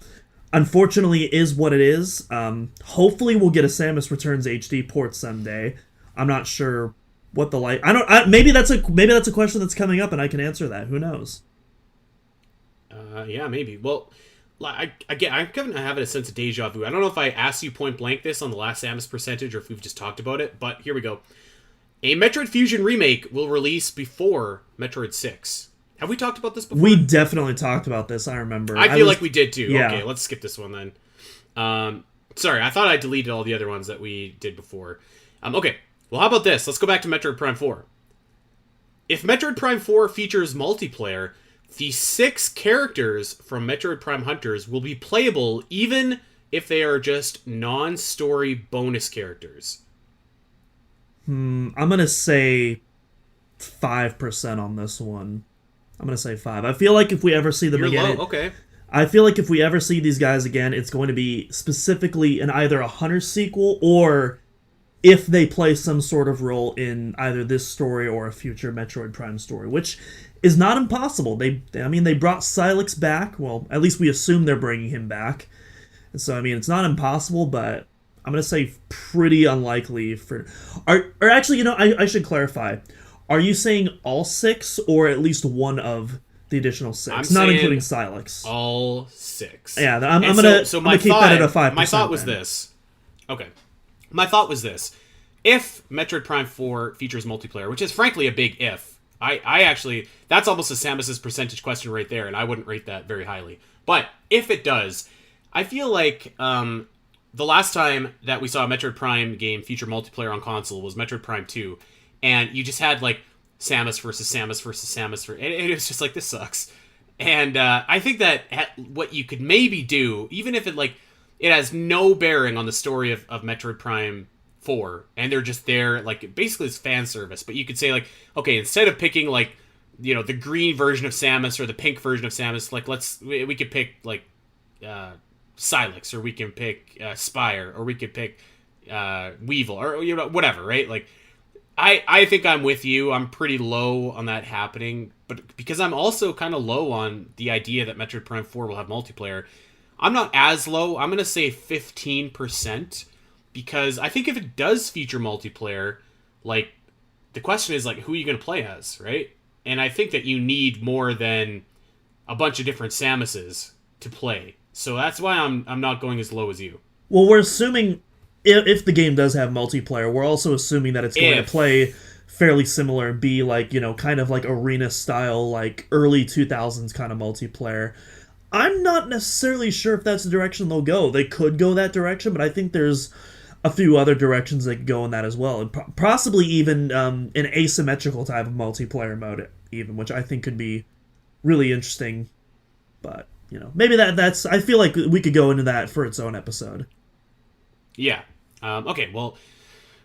unfortunately, it is what it is. Hopefully, we'll get a Samus Returns HD port someday. I'm not sure what the maybe that's a question that's coming up, and I can answer that. Who knows? Yeah, maybe. Well, I'm having a sense of deja vu. I don't know if I asked you point blank this on the last Samus percentage or if we've just talked about it, but here we go. A Metroid Fusion remake will release before Metroid 6. Have we talked about this before? We definitely talked about this, I remember. I feel like we did too. Yeah. Okay, let's skip this one then. Sorry, I thought I deleted all the other ones that we did before. Okay, well, how about this? Let's go back to Metroid Prime 4. If Metroid Prime 4 features multiplayer, the 6 characters from Metroid Prime Hunters will be playable even if they are just non-story bonus characters. I'm going to say 5% on this one. I'm going to say 5. I feel like if we ever see them again... Okay. I feel like if we ever see these guys again, it's going to be specifically in either a Hunter sequel, or if they play some sort of role in either this story or a future Metroid Prime story, which is not impossible. They brought Sylix back. Well, at least we assume they're bringing him back. And so, I mean, it's not impossible, but I'm going to say pretty unlikely for... Or actually, you know, I should clarify. Are you saying all 6 or at least one of the additional 6? Not including Sylix. All 6. Yeah, I'm going to keep that at a 5%. My thought was this. Okay. My thought was this. If Metroid Prime 4 features multiplayer, which is frankly a big if, I actually... That's almost a Samus's percentage question right there, and I wouldn't rate that very highly. But if it does, I feel like... the last time that we saw a Metroid Prime game feature multiplayer on console was Metroid Prime 2, and you just had, like, Samus versus Samus versus Samus, and it was just like, this sucks. And I think that what you could maybe do, even if it has no bearing on the story of Metroid Prime 4, and they're just there, like, basically it's fan service, but you could say, like, okay, instead of picking, like, you know, the green version of Samus or the pink version of Samus, like, we could pick, like, Sylix, or we can pick Spire, or we could pick Weevil, or, you know, whatever, right? Like, I think I'm with you. I'm pretty low on that happening, but because I'm also kind of low on the idea that Metroid Prime 4 will have multiplayer, I'm not as low. I'm going to say 15%, because I think if it does feature multiplayer, like, the question is, like, who are you going to play as, right? And I think that you need more than a bunch of different Samuses to play. So that's why I'm not going as low as you. Well, we're assuming if the game does have multiplayer, we're also assuming that it's going to play fairly similar and be like, you know, kind of like arena style, like early 2000s kind of multiplayer. I'm not necessarily sure if that's the direction they'll go. They could go that direction, but I think there's a few other directions that could go in that as well. And possibly even an asymmetrical type of multiplayer mode, even, which I think could be really interesting. But, you know, maybe that's... I feel like we could go into that for its own episode. Yeah. Okay, well,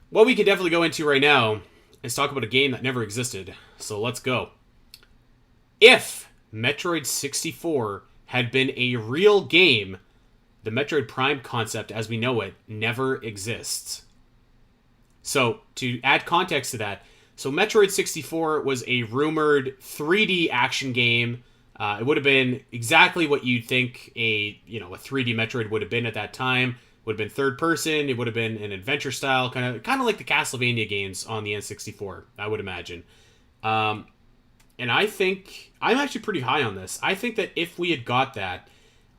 what we could definitely go into right now is talk about a game that never existed. So let's go. If Metroid 64 had been a real game, the Metroid Prime concept as we know it never exists. So, to add context to that, so Metroid 64 was a rumored 3D action game. It would have been exactly what you'd think a 3D Metroid would have been at that time. Would have been third person. It would have been an adventure style, kind of like the Castlevania games on the N64, I would imagine. And I think I'm actually pretty high on this. I think that if we had got that,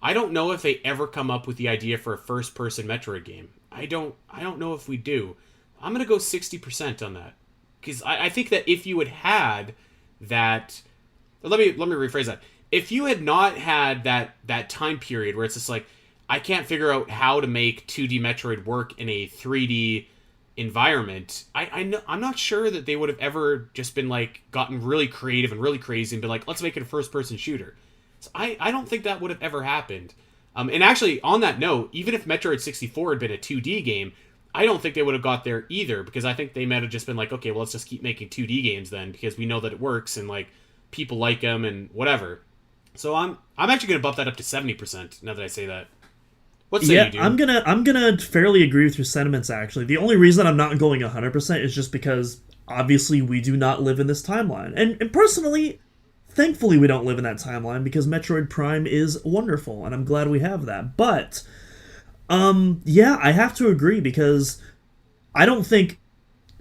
I don't know if they ever come up with the idea for a first-person Metroid game. I don't know if we do. I'm gonna go 60% on that, because I think that if you had that, let me rephrase that. If you had not had that time period where it's just like, I can't figure out how to make 2D Metroid work in a 3D environment, I'm not sure that they would have ever just been like gotten really creative and really crazy and been like, let's make it a first-person shooter. So I don't think that would have ever happened. And actually, on that note, even if Metroid 64 had been a 2D game, I don't think they would have got there either, because I think they might have just been like, okay, well, let's just keep making 2D games then, because we know that it works and like people like them and whatever. So I'm actually going to bump that up to 70% now that I say that. What say you, dude? I'm gonna fairly agree with your sentiments, actually. The only reason I'm not going 100% is just because obviously we do not live in this timeline. And personally, thankfully we don't live in that timeline, because Metroid Prime is wonderful and I'm glad we have that. But yeah, I have to agree, because I don't think,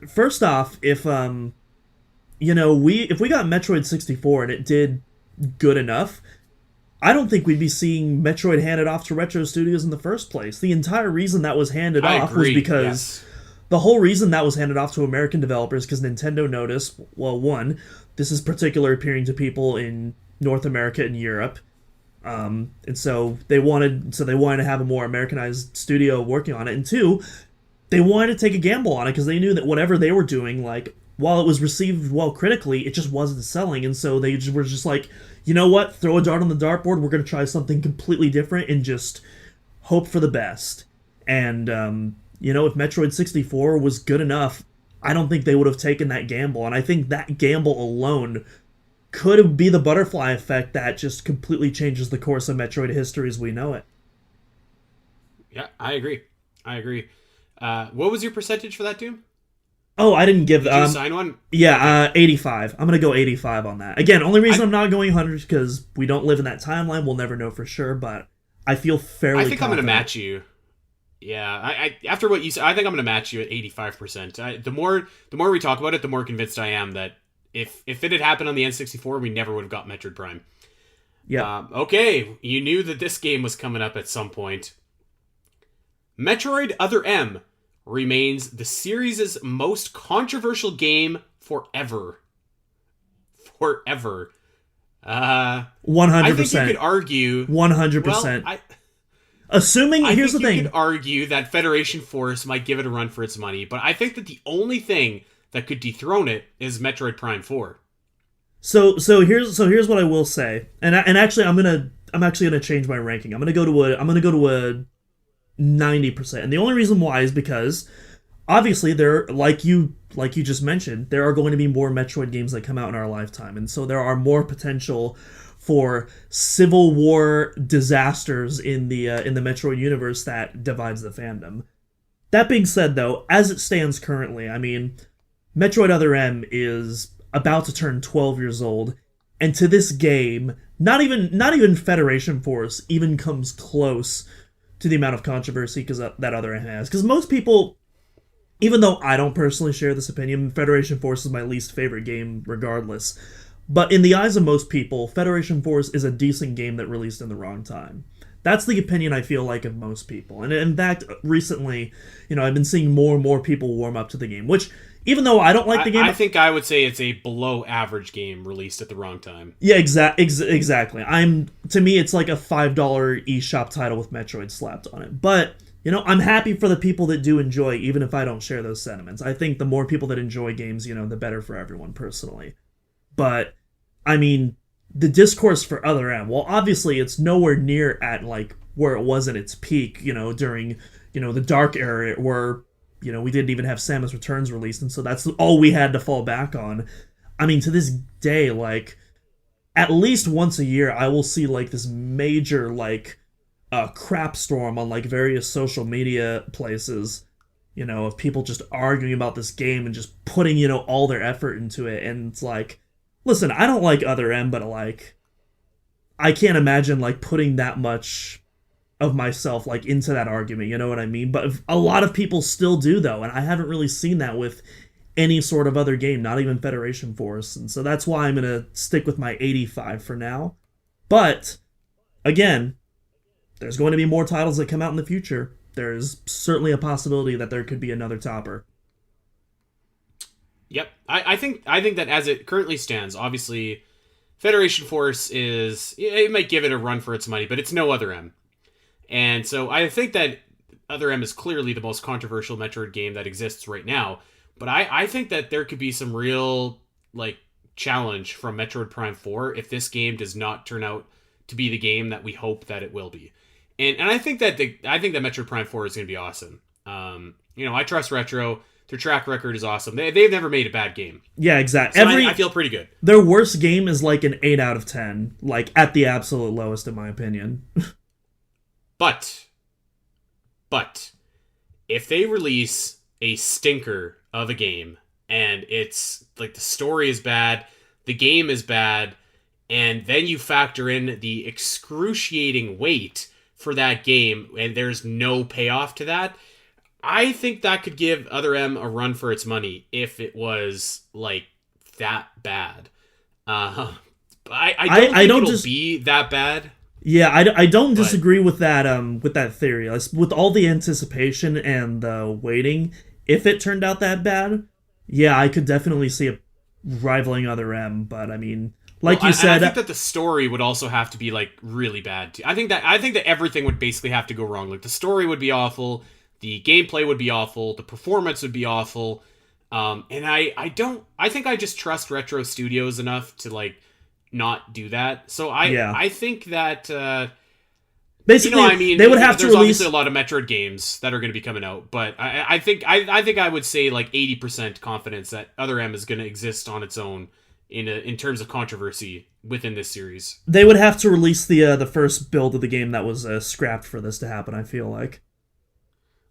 first off, if we got Metroid 64 and it did good enough, I don't think we'd be seeing Metroid handed off to Retro Studios in the first place. The entire reason that was handed off was because the whole reason that was handed off to American developers, because Nintendo noticed, well, one, this is particular appearing to people in North America and Europe. And so they wanted to have a more Americanized studio working on it. And two, they wanted to take a gamble on it, because they knew that whatever they were doing, like, while it was received well critically, it just wasn't selling. And so they were just like, you know what? Throw a dart on the dartboard. We're going to try something completely different and just hope for the best. And, if Metroid 64 was good enough, I don't think they would have taken that gamble. And I think that gamble alone could be the butterfly effect that just completely changes the course of Metroid history as we know it. Yeah, I agree. What was your percentage for that, Doom? Oh, I didn't give... Did you sign one? Yeah, 85. I'm going to go 85 on that. Again, only reason I'm not going 100 is because we don't live in that timeline. We'll never know for sure, but I feel fairly confident. I'm going to match you. Yeah, I after what you said, I think I'm going to match you at 85%. The more we talk about it, the more convinced I am that if it had happened on the N64, we never would have got Metroid Prime. Yeah. Okay, you knew that this game was coming up at some point. Metroid Other M remains the series' most controversial game forever. 100%. I think you could argue... 100%. Well, here's the thing. You could argue that Federation Force might give it a run for its money, but I think that the only thing that could dethrone it is Metroid Prime 4. So here's what I will say. And actually I'm actually gonna change my ranking. I'm gonna go to a 90%. And the only reason why is because obviously there, like you just mentioned, there are going to be more Metroid games that come out in our lifetime, and so there are more potential for civil war disasters in the Metroid universe that divides the fandom. That being said, though, as it stands currently, I mean, Metroid Other M is about to turn 12 years old, and to this game, not even Federation Force even comes close to the amount of controversy that Other M has. Because most people, even though I don't personally share this opinion, Federation Force is my least favorite game regardless. But in the eyes of most people, Federation Force is a decent game that released in the wrong time. That's the opinion I feel like of most people. And in fact, recently, I've been seeing more and more people warm up to the game, which, even though I don't like the game... I think I would say it's a below-average game released at the wrong time. Yeah, exactly. To me, it's like a $5 eShop title with Metroid slapped on it. But, I'm happy for the people that do enjoy, even if I don't share those sentiments. I think the more people that enjoy games, the better for everyone, personally. But, I mean, the discourse for Other M, well, obviously it's nowhere near at, where it was at its peak, during, the Dark Era, where, we didn't even have Samus Returns released, and so that's all we had to fall back on. I mean, to this day, at least once a year, I will see, this major, crap storm on, various social media places, of people just arguing about this game and just putting, all their effort into it, and it's listen, I don't like Other M, but I can't imagine putting that much of myself into that argument, you know what I mean? But a lot of people still do, though, and I haven't really seen that with any sort of other game, not even Federation Force. And so that's why I'm going to stick with my 85 for now. But, again, there's going to be more titles that come out in the future. There's certainly a possibility that there could be another topper. Yep. I think that as it currently stands, obviously, Federation Force it might give it a run for its money, but it's no Other M. And so I think that Other M is clearly the most controversial Metroid game that exists right now. But I think that there could be some real, like, challenge from Metroid Prime 4 if this game does not turn out to be the game that we hope that it will be. And I think that Metroid Prime 4 is going to be awesome. I trust Retro. Their track record is awesome. They've never made a bad game. Yeah, exactly. So I feel pretty good. Their worst game is like an 8 out of 10, like at the absolute lowest in my opinion. But if they release a stinker of a game and it's like the story is bad, the game is bad, and then you factor in the excruciating wait for that game and there's no payoff to that, I think that could give Other M a run for its money if it was like that bad. I don't think it'll be that bad. Yeah, I don't disagree with that theory. With all the anticipation and the waiting, if it turned out that bad, yeah, I could definitely see it rivaling Other M. But I mean, like you said, I think that the story would also have to be like really bad too. I think that everything would basically have to go wrong. Like the story would be awful. The gameplay would be awful. The performance would be awful. And I think I just trust Retro Studios enough to like not do that. So I think that basically they would have to release. There's obviously a lot of Metroid games that are going to be coming out, but I think I would say like 80% confidence that Other M is going to exist on its own in terms of controversy within this series. They would have to release the first build of the game that was scrapped for this to happen. I feel like.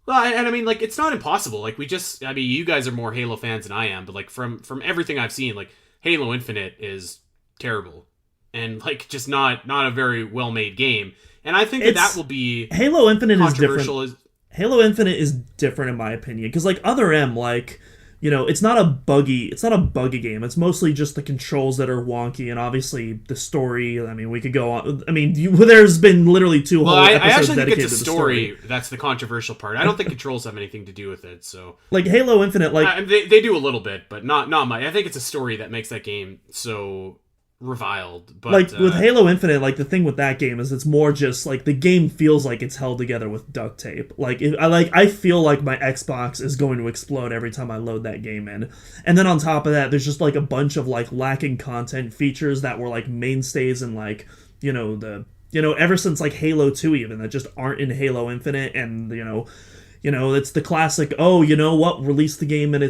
Well, and I mean, like, it's not impossible. Like, you guys are more Halo fans than I am, but, like, from everything I've seen, like, Halo Infinite is terrible. And, like, just not a very well-made game. And I think that will be Halo Infinite controversial. Is different. Halo Infinite is different, in my opinion. Because, like, Other M, like, it's not a buggy game. It's mostly just the controls that are wonky, and obviously the story. I mean, we could go on. I mean, there's been literally two whole episodes I actually dedicated think it's to the story. That's the controversial part. I don't think controls have anything to do with it. So, like Halo Infinite, like they do a little bit, but not much. I think it's a story that makes that game so reviled. But like with Halo Infinite, like the thing with that game is it's more just like the game feels like it's held together with duct tape. I feel like my Xbox is going to explode every time I load that game in. And then on top of that, there's just like a bunch of like lacking content features that were like mainstays in like ever since like Halo 2 even, that just aren't in Halo Infinite. And it's the classic, release the game in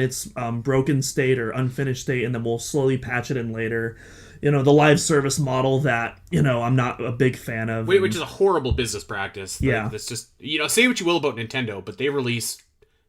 its broken state or unfinished state, and then we'll slowly patch it in later. The live service model that, I'm not a big fan of. Which is a horrible business practice. Yeah. That's just, say what you will about Nintendo, but they release,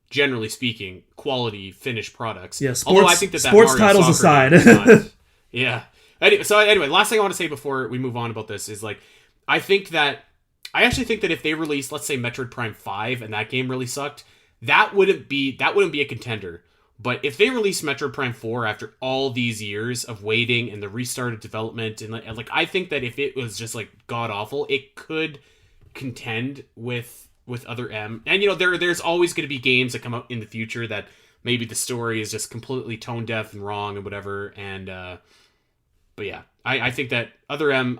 generally speaking, quality finished products. Yeah, although I think that sports Mario titles Soccer aside. Yeah. Anyway, last thing I want to say before we move on about this is, like, I actually think that if they release, let's say, Metroid Prime 5 and that game really sucked, that wouldn't be a contender. But if they release Metroid Prime 4 after all these years of waiting and the restarted development, and like I think that if it was just like god awful, it could contend with Other M. And there's always going to be games that come out in the future that maybe the story is just completely tone deaf and wrong and whatever. And but yeah, I think that Other M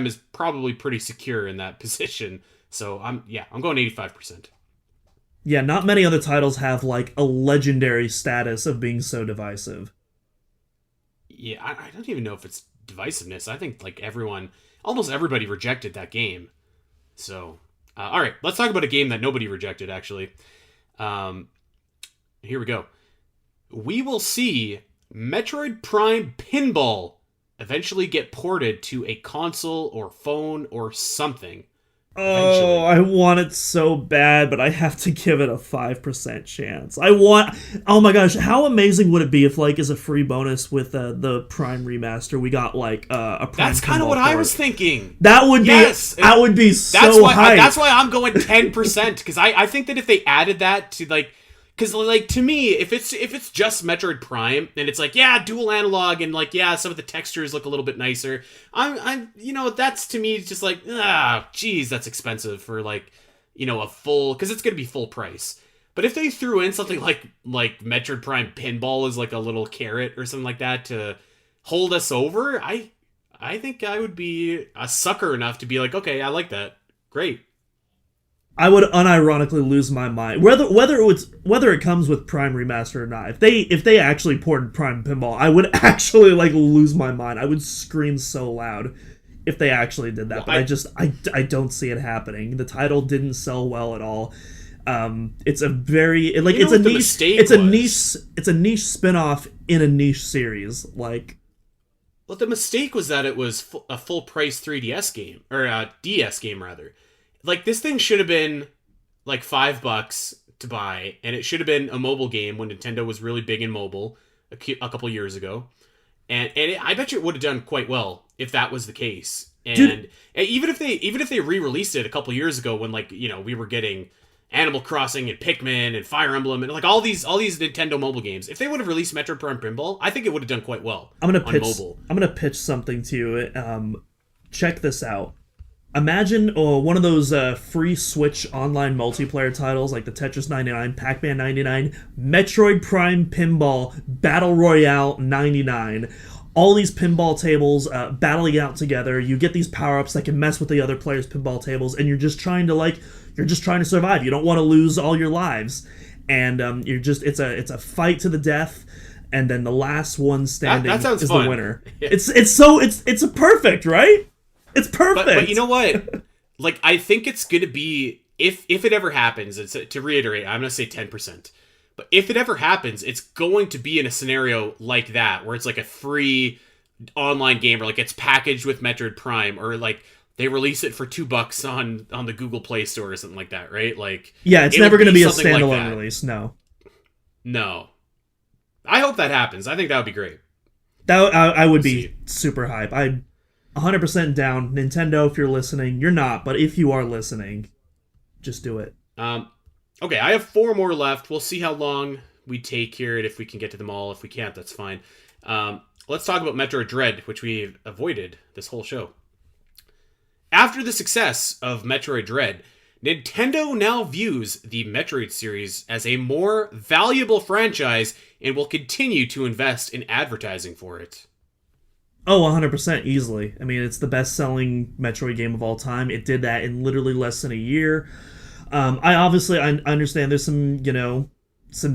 is probably pretty secure in that position. So I'm going 85%. Yeah, not many other titles have, like, a legendary status of being so divisive. Yeah, I don't even know if it's divisiveness. I think, like, almost everybody rejected that game. So, all right, let's talk about a game that nobody rejected, actually. Here we go. We will see Metroid Prime Pinball eventually get ported to a console or phone or something. Oh, I want it so bad, but I have to give it a 5% chance. Oh my gosh, how amazing would it be if, like, as a free bonus with the Prime remaster, we got, like, a Prime That's kind of what I was thinking. That would be so hype. That's why I'm going 10%, because I think that if they added that to, like, Because, like, to me, if it's just Metroid Prime and it's like, yeah, dual analog and like, yeah, some of the textures look a little bit nicer, I'm that's to me just like, geez, that's expensive for like, a full, because it's gonna be full price. But if they threw in something like Metroid Prime Pinball as like a little carrot or something like that to hold us over, I think I would be a sucker enough to be like, okay, I like that, great. I would unironically lose my mind whether it comes with Prime Remaster or not. If they actually ported Prime Pinball, I would actually like lose my mind. I would scream so loud if they actually did that. Well, but I don't see it happening. The title didn't sell well at all. It's a very it's a niche spin-off in a niche series. Like, well, the mistake was that it was a full price 3DS game, or a DS game rather. Like, this thing should have been like $5 to buy, and it should have been a mobile game when Nintendo was really big in mobile a couple years ago. And I bet you it would have done quite well if that was the case. And even if they re-released it a couple years ago when, like, we were getting Animal Crossing and Pikmin and Fire Emblem and like all these Nintendo mobile games, if they would have released Metroid Prime Pinball, I think it would have done quite well. I'm gonna pitch something to you. Check this out. Imagine one of those free Switch online multiplayer titles like the Tetris 99, Pac-Man 99, Metroid Prime Pinball, Battle Royale 99. All these pinball tables battling out together. You get these power-ups that can mess with the other players' pinball tables, and you're just trying to survive. You don't want to lose all your lives, and it's a fight to the death. And then the last one standing is fun. The winner. Yeah. It's perfect, right? It's perfect. But you know what? Like, I think it's going to be, if it ever happens, to reiterate, I'm going to say 10%. But if it ever happens, it's going to be in a scenario like that, where it's like a free online game, or like it's packaged with Metroid Prime, or like they release it for $2 on the Google Play Store or something like that, right? Like, yeah, it's never going to be a standalone release, no. No. I hope that happens. I think that would be great. I would be super hype. I'm 100% down. Nintendo, if you're listening, you're not, but if you are listening, just do it. Okay, I have 4 more left. We'll see how long we take here, and if we can get to them all. If we can't, that's fine. Let's talk about Metroid Dread, which we've avoided this whole show. After the success of Metroid Dread, Nintendo now views the Metroid series as a more valuable franchise and will continue to invest in advertising for it. Oh, 100% easily. I mean, it's the best-selling Metroid game of all time. It did that in literally less than a year. I understand there's some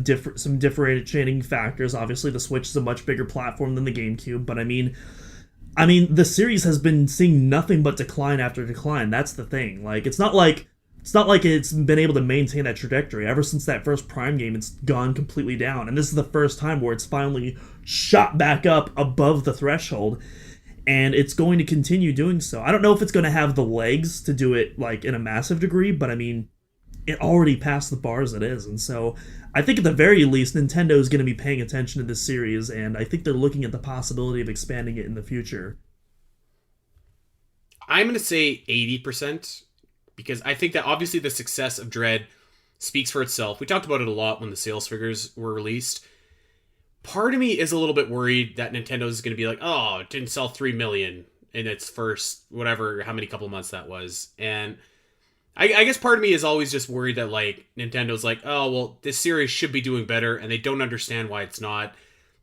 differentiating factors. Obviously, the Switch is a much bigger platform than the GameCube, but I mean, the series has been seeing nothing but decline after decline. That's the thing. Like, it's not like it's been able to maintain that trajectory. Ever since that first Prime game, it's gone completely down. And this is the first time where it's finally shot back up above the threshold. And it's going to continue doing so. I don't know if it's going to have the legs to do it like in a massive degree, but I mean, it already passed the bar as it is. And so I think at the very least, Nintendo is going to be paying attention to this series, and I think they're looking at the possibility of expanding it in the future. I'm going to say 80%. Because I think that obviously the success of Dread speaks for itself. We talked about it a lot when the sales figures were released. Part of me is a little bit worried that Nintendo is going to be like, oh, it didn't sell 3 million in its first, whatever, how many couple months that was. And I guess part of me is always just worried that, like, Nintendo's like, oh, well, this series should be doing better, and they don't understand why it's not.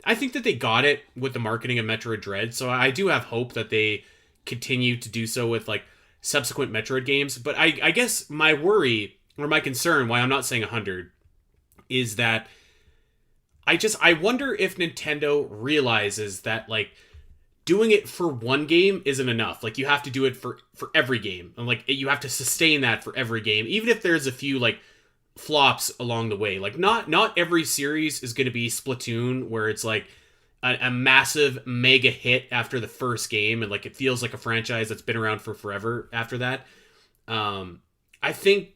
I think that they got it with the marketing of Metroid Dread, so I do have hope that they continue to do so with, like, subsequent Metroid games. But I guess my worry, or my concern, why I'm not saying 100, is that I wonder if Nintendo realizes that, like, doing it for one game isn't enough. Like, you have to do it for every game, and like you have to sustain that for every game, even if there's a few like flops along the way. Like, not every series is going to be Splatoon, where it's like a massive mega hit after the first game, and like it feels like a franchise that's been around for forever after that. I think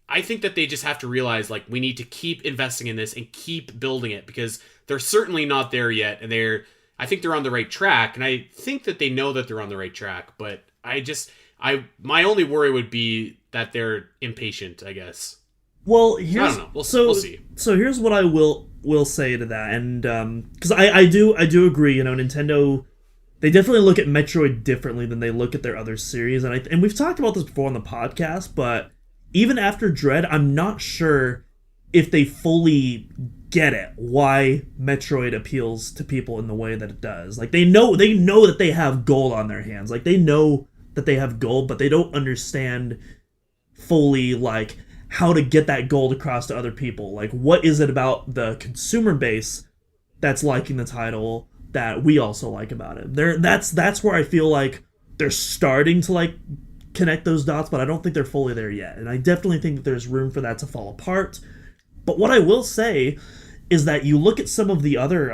that they just have to realize, like, we need to keep investing in this and keep building it, because they're certainly not there yet, and I think they're on the right track, and I think that they know that they're on the right track, but my only worry would be that they're impatient, I guess. Well, I don't know. We'll see. So here's what I will say to that, and because I do agree. Nintendo, they definitely look at Metroid differently than they look at their other series, and we've talked about this before on the podcast. But even after Dread, I'm not sure if they fully get it why Metroid appeals to people in the way that it does. Like they know that they have gold on their hands. Like they know that they have gold, but they don't understand fully like how to get that gold across to other people. Like what is it about the consumer base that's liking the title that we also like about it? That's where I feel like they're starting to like connect those dots, but I don't think they're fully there yet. And I definitely think that there's room for that to fall apart. But what I will say is that you look at some of the other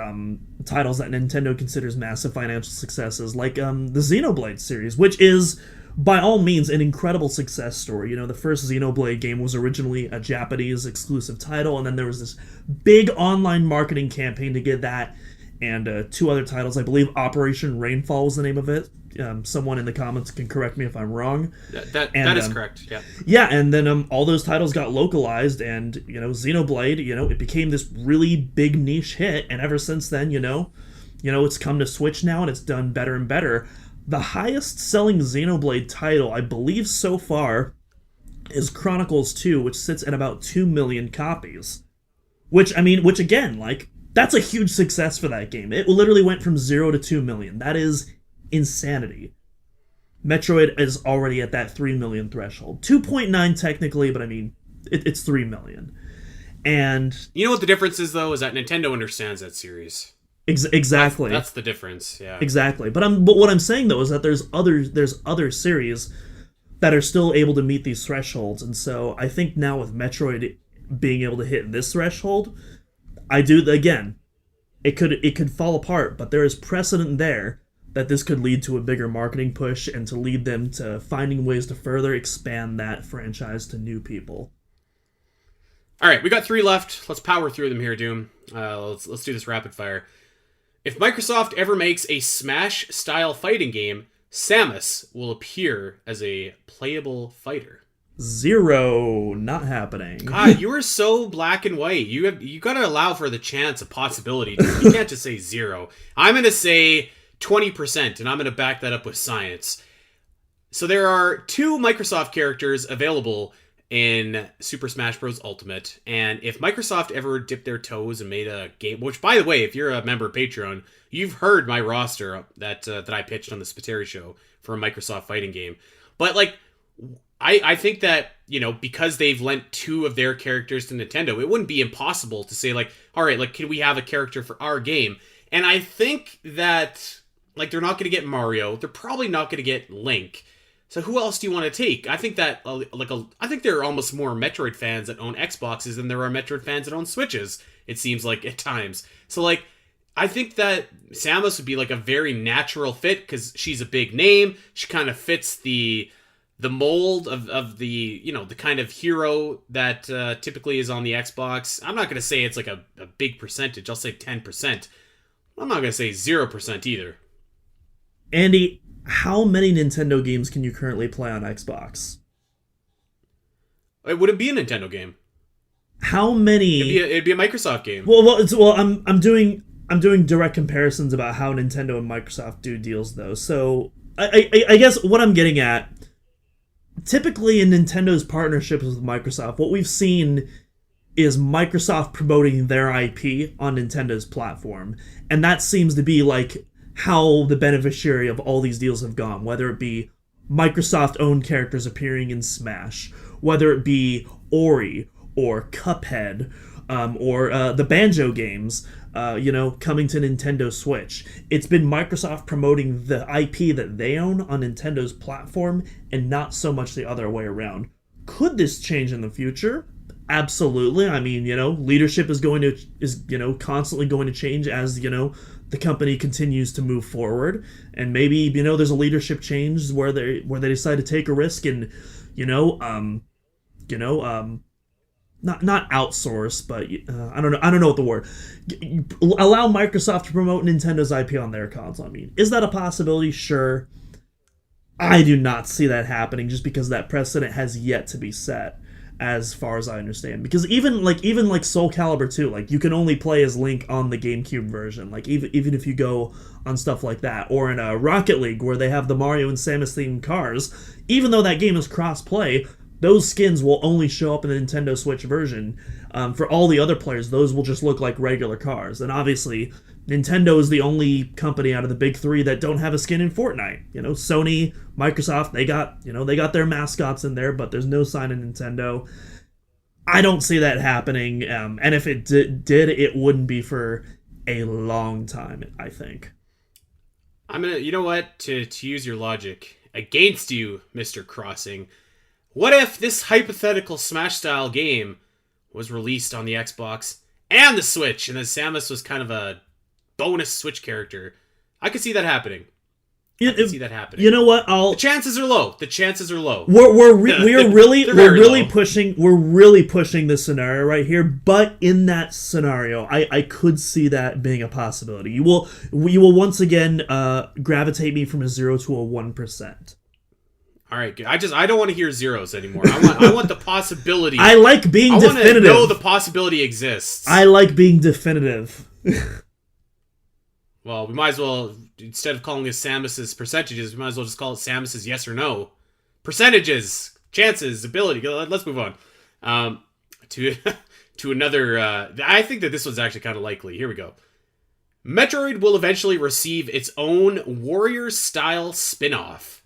titles that Nintendo considers massive financial successes, like the Xenoblade series, which is, by all means, an incredible success story. The first Xenoblade game was originally a Japanese exclusive title, and then there was this big online marketing campaign to get that, and two other titles. I believe Operation Rainfall was the name of it. Someone in the comments can correct me if I'm wrong. That is correct. Yeah. Yeah, and then all those titles got localized, and Xenoblade, it became this really big niche hit, and ever since then, it's come to Switch now, and it's done better and better. The highest selling Xenoblade title, I believe so far, is Chronicles 2, which sits at about 2 million copies. Which again, like, that's a huge success for that game. It literally went from 0 to 2 million. That is insanity. Metroid is already at that 3 million threshold. 2.9 technically, but it's 3 million. And you know what the difference is, though, is that Nintendo understands that series. Exactly. That's the difference. Yeah. Exactly. But what I'm saying though is that there's other series that are still able to meet these thresholds, and so I think now with Metroid being able to hit this threshold, it could fall apart, but there is precedent there that this could lead to a bigger marketing push and to lead them to finding ways to further expand that franchise to new people. All right, we got 3 left. Let's power through them here, Doom. Let's do this rapid fire. If Microsoft ever makes a Smash-style fighting game, Samus will appear as a playable fighter. 0, not happening. God, you are so black and white. You got to allow for the chance, a possibility. You can't just say 0. I'm going to say 20%, and I'm going to back that up with science. So there are 2 Microsoft characters available in Super Smash Bros. Ultimate, and if Microsoft ever dipped their toes and made a game, which, by the way, if you're a member of Patreon, you've heard my roster that I pitched on the Spiteri show for a Microsoft fighting game. But, like, I think that, because they've lent 2 of their characters to Nintendo, it wouldn't be impossible to say, like, all right, like, can we have a character for our game? And I think that, like, they're not going to get Mario. They're probably not going to get Link. So who else do you want to take? I think that I think there are almost more Metroid fans that own Xboxes than there are Metroid fans that own Switches. It seems like at times. So like, I think that Samus would be like a very natural fit because she's a big name. She kind of fits the mold of the the kind of hero that typically is on the Xbox. I'm not going to say it's like a big percentage. I'll say 10%. I'm not going to say 0% either. Andy, how many Nintendo games can you currently play on Xbox? It wouldn't be a Nintendo game. How many? It'd be a Microsoft game. Well, I'm doing direct comparisons about how Nintendo and Microsoft do deals though. So I guess what I'm getting at, typically in Nintendo's partnerships with Microsoft, what we've seen is Microsoft promoting their IP on Nintendo's platform, and that seems to be like how the beneficiary of all these deals have gone, whether it be Microsoft-owned characters appearing in Smash, whether it be Ori or Cuphead, or the Banjo games, coming to Nintendo Switch. It's been Microsoft promoting the IP that they own on Nintendo's platform and not so much the other way around. Could this change in the future? Absolutely. I mean, leadership is constantly going to change as, the company continues to move forward, and maybe there's a leadership change where they decide to take a risk and not outsource, but I don't know what the word, allow Microsoft to promote Nintendo's IP on their console. I mean, is that a possibility? Sure. I do not see that happening just because that precedent has yet to be set. as far as I understand. Because even like Soul Calibur 2, like you can only play as Link on the GameCube version. Like even if you go on stuff like that, or in Rocket League where they have the Mario and Samus themed cars, even though that game is cross-play, those skins will only show up in the Nintendo Switch version. For all the other players, those will just look like regular cars. And obviously, Nintendo is the only company out of the big three that don't have a skin in Fortnite. You know, Sony, Microsoft, they got their mascots in there, but there's no sign of Nintendo. I don't see that happening. And if it did, it wouldn't be for a long time, I think. You know what? To use your logic against you, Mr. Crossing, what if this hypothetical Smash-style game was released on the Xbox and the Switch, and then Samus was kind of a bonus Switch character? I could see that happening. I can see that happening. You know what? The chances are low. We're really pushing this scenario right here. But in that scenario, I could see that being a possibility. You will once again gravitate me from a 0 to a 1%. All right, good. I don't want to hear zeros anymore. I want the possibility. I like being definitive. I want to know the possibility exists. I like being definitive. Well, we might as well, instead of calling this Samus's percentages, we might as well just call it Samus's yes or no. Percentages, chances, ability. Let's move on. To another, I think that this one's actually kind of likely. Here we go. Metroid will eventually receive its own Warriors-style spin-off.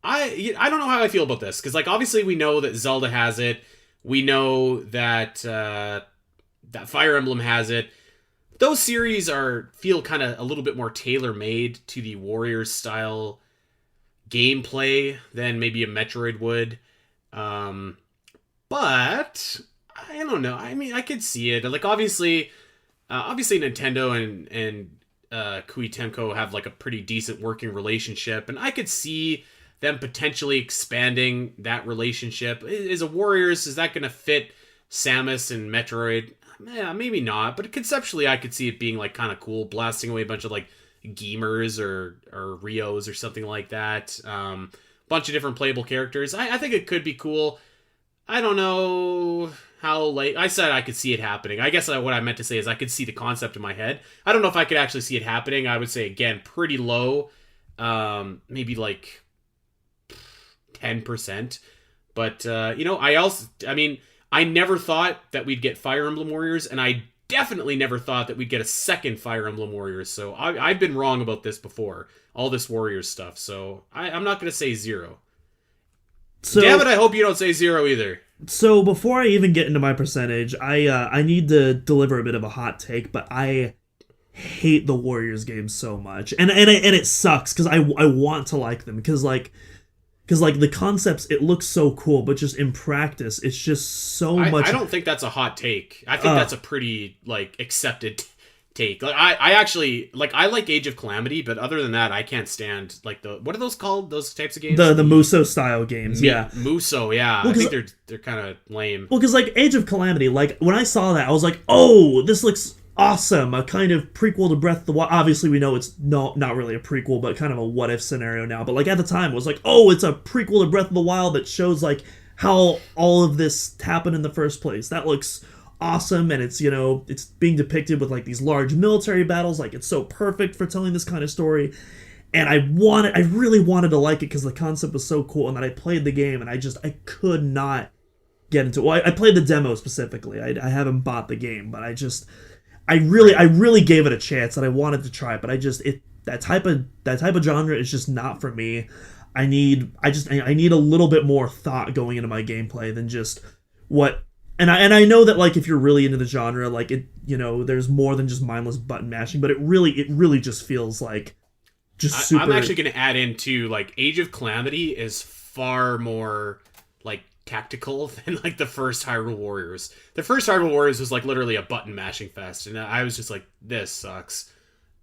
I don't know how I feel about this, because like obviously we know that Zelda has it. We know that that Fire Emblem has it. Those series feel kind of a little bit more tailor-made to the Warriors-style gameplay than maybe a Metroid would. But I don't know. I mean, I could see it. Like obviously Nintendo and Koei Tecmo have like a pretty decent working relationship, and I could see them potentially expanding that relationship. Is a Warriors, is that going to fit Samus and Metroid? Yeah, maybe not, but conceptually I could see it being like kind of cool, blasting away a bunch of like Gamers or Rios or something like that. Bunch of different playable characters. I think it could be cool. I don't know how late. I said I could see it happening. I guess what I meant to say is I could see the concept in my head. I don't know if I could actually see it happening. I would say, again, pretty low. Maybe like 10%. But, I never thought that we'd get Fire Emblem Warriors, and I definitely never thought that we'd get a second Fire Emblem Warriors. So I've been wrong about this before, all this Warriors stuff. So I'm not going to say 0. So, damn it, I hope you don't say 0 either. So before I even get into my percentage, I need to deliver a bit of a hot take, but I hate the Warriors games so much, and it sucks because I want to like them because the concepts, it looks so cool, but just in practice, it's just so much. I don't think that's a hot take. I think that's a pretty like accepted take. Like I actually I like Age of Calamity, but other than that, I can't stand like what are those called? Those types of games? The Muso style games, yeah. Muso, yeah. Well, I think they're kind of lame. Well, because like Age of Calamity, like when I saw that, I was like, oh, this looks awesome, a kind of prequel to Breath of the Wild. Obviously, we know it's not really a prequel, but kind of a what-if scenario now. But, like, at the time, it was like, oh, it's a prequel to Breath of the Wild that shows, like, how all of this happened in the first place. That looks awesome, and it's, it's being depicted with, like, these large military battles. Like, it's so perfect for telling this kind of story. And I really wanted to like it because the concept was so cool, and then I played the game, and I could not get into it. Well, I played the demo specifically. I haven't bought the game, but I really gave it a chance, and I wanted to try it, but that type of genre is just not for me. I need a little bit more thought going into my gameplay than just what. And I know that like if you're really into the genre, like it, there's more than just mindless button mashing, but it really just feels like just super. I'm actually going to add in too, like Age of Calamity is far more like tactical than like the first Hyrule Warriors. The first Hyrule Warriors was like literally a button mashing fest, and I was just like, this sucks.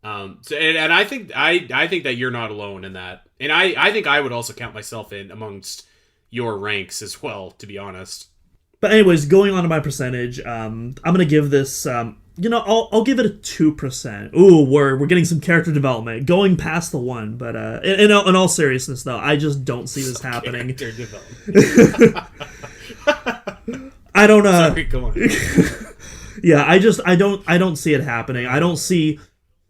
And I think that you're not alone in that, and I think I would also count myself in amongst your ranks as well, to be honest. But anyways, going on to my percentage, I'm gonna give this. I'll give it a 2%. Ooh, we're getting some character development, going past the 1. But in all seriousness, though, I just don't see this happening. Character development. I don't Sorry, go on. Yeah, I don't see it happening. I don't see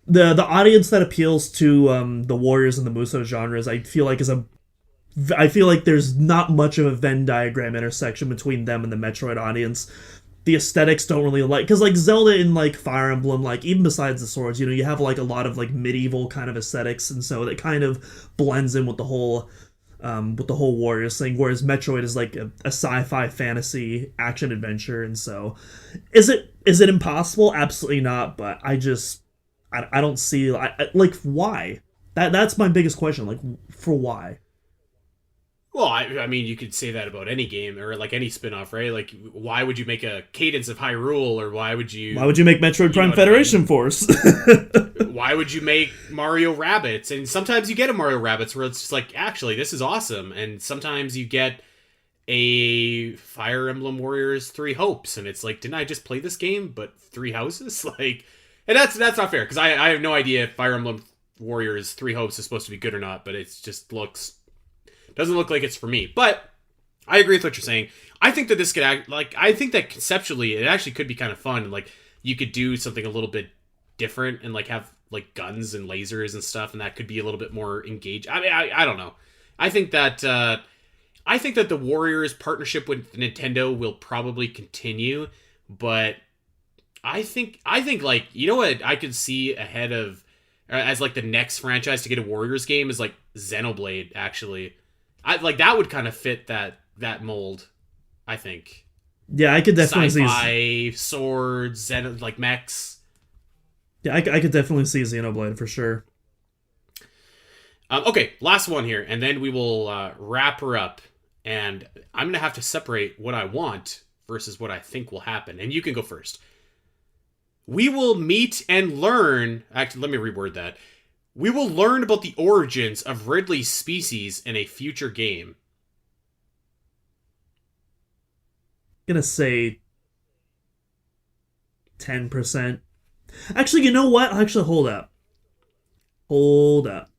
the audience that appeals to the Warriors and the Musou genres. I feel like there's not much of a Venn diagram intersection between them and the Metroid audience. The aesthetics don't really like, because like Zelda and like Fire Emblem, like even besides the swords, you have like a lot of like medieval kind of aesthetics, and so that kind of blends in with the whole Warriors thing. Whereas Metroid is like a sci-fi fantasy action adventure, and so is it impossible? Absolutely not. But I don't see like why. That's my biggest question. Like, for why? Well, I mean, you could say that about any game or like any spin-off, right? Like, why would you make a Cadence of Hyrule, or why would you make Metroid Prime Federation Force? Why would you make Mario Rabbids? And sometimes you get a Mario Rabbids where it's just like, actually, this is awesome. And sometimes you get a Fire Emblem Warriors 3 Hopes, and it's like, didn't I just play this game, but 3 houses? Like, and that's not fair, because I have no idea if Fire Emblem Warriors 3 Hopes is supposed to be good or not, but it just doesn't look like it's for me. But I agree with what you're saying. I think that this could I think that conceptually it actually could be kind of fun. Like, you could do something a little bit different and like have like guns and lasers and stuff, and that could be a little bit more engaged. I mean, I don't know. I think that the Warriors partnership with Nintendo will probably continue, but I think like, you know what I could see ahead of as like the next franchise to get a Warriors game is like Xenoblade. Actually, that would kind of fit that mold, I think. Yeah, I could definitely see swords, like mechs. Yeah, I could definitely see Xenoblade for sure. Okay, last one here, and then we will wrap her up. And I'm going to have to separate what I want versus what I think will happen. And you can go first. We will meet and learn... Actually, let me reword that. We will learn about the origins of Ridley's species in a future game. I'm going to say 10%. Actually, you know what? Actually, hold up.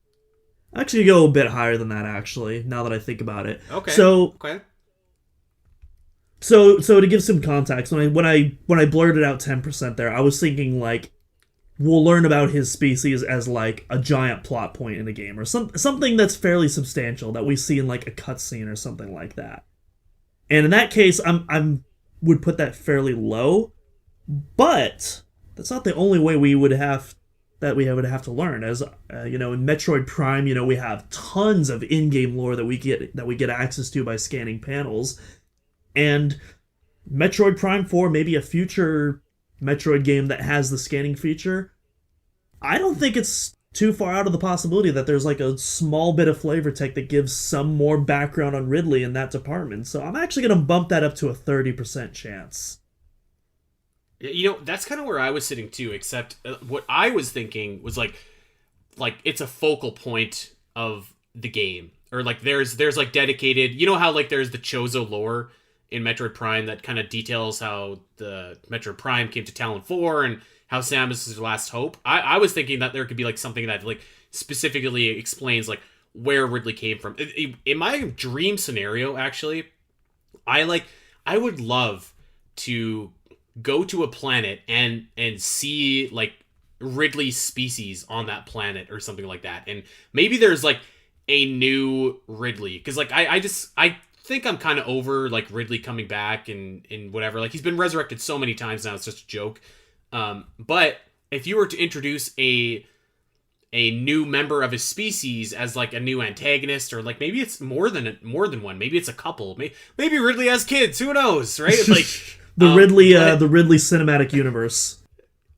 Actually, go a bit higher than that, actually, now that I think about it. Okay. So to give some context, when I blurted out 10% there, I was thinking like we'll learn about his species as like a giant plot point in a game, or something that's fairly substantial that we see in like a cutscene or something like that. And in that case, I'm would put that fairly low, but that's not the only way we would have to learn. As in Metroid Prime, we have tons of in-game lore that we get access to by scanning panels, and Metroid Prime 4, maybe a future Metroid game that has the scanning feature. I don't think it's too far out of the possibility that there's like a small bit of flavor text that gives some more background on Ridley in that department. So I'm actually going to bump that up to a 30% chance. That's kind of where I was sitting too, except what I was thinking was like it's a focal point of the game, or like there's like dedicated, how like there's the Chozo lore in Metroid Prime that kind of details how the Metroid Prime came to Talon 4 and how Samus is her last hope. I was thinking that there could be like something that like specifically explains like where Ridley came from. In my dream scenario, actually, I would love to go to a planet and see like Ridley's species on that planet or something like that, and maybe there's like a new Ridley, because like I think I'm kind of over like Ridley coming back and whatever. Like, he's been resurrected so many times now, it's just a joke. But if you were to introduce a new member of his species as like a new antagonist, or like maybe it's more than one, maybe it's a couple, maybe Ridley has kids, who knows, right? Like the Ridley cinematic universe.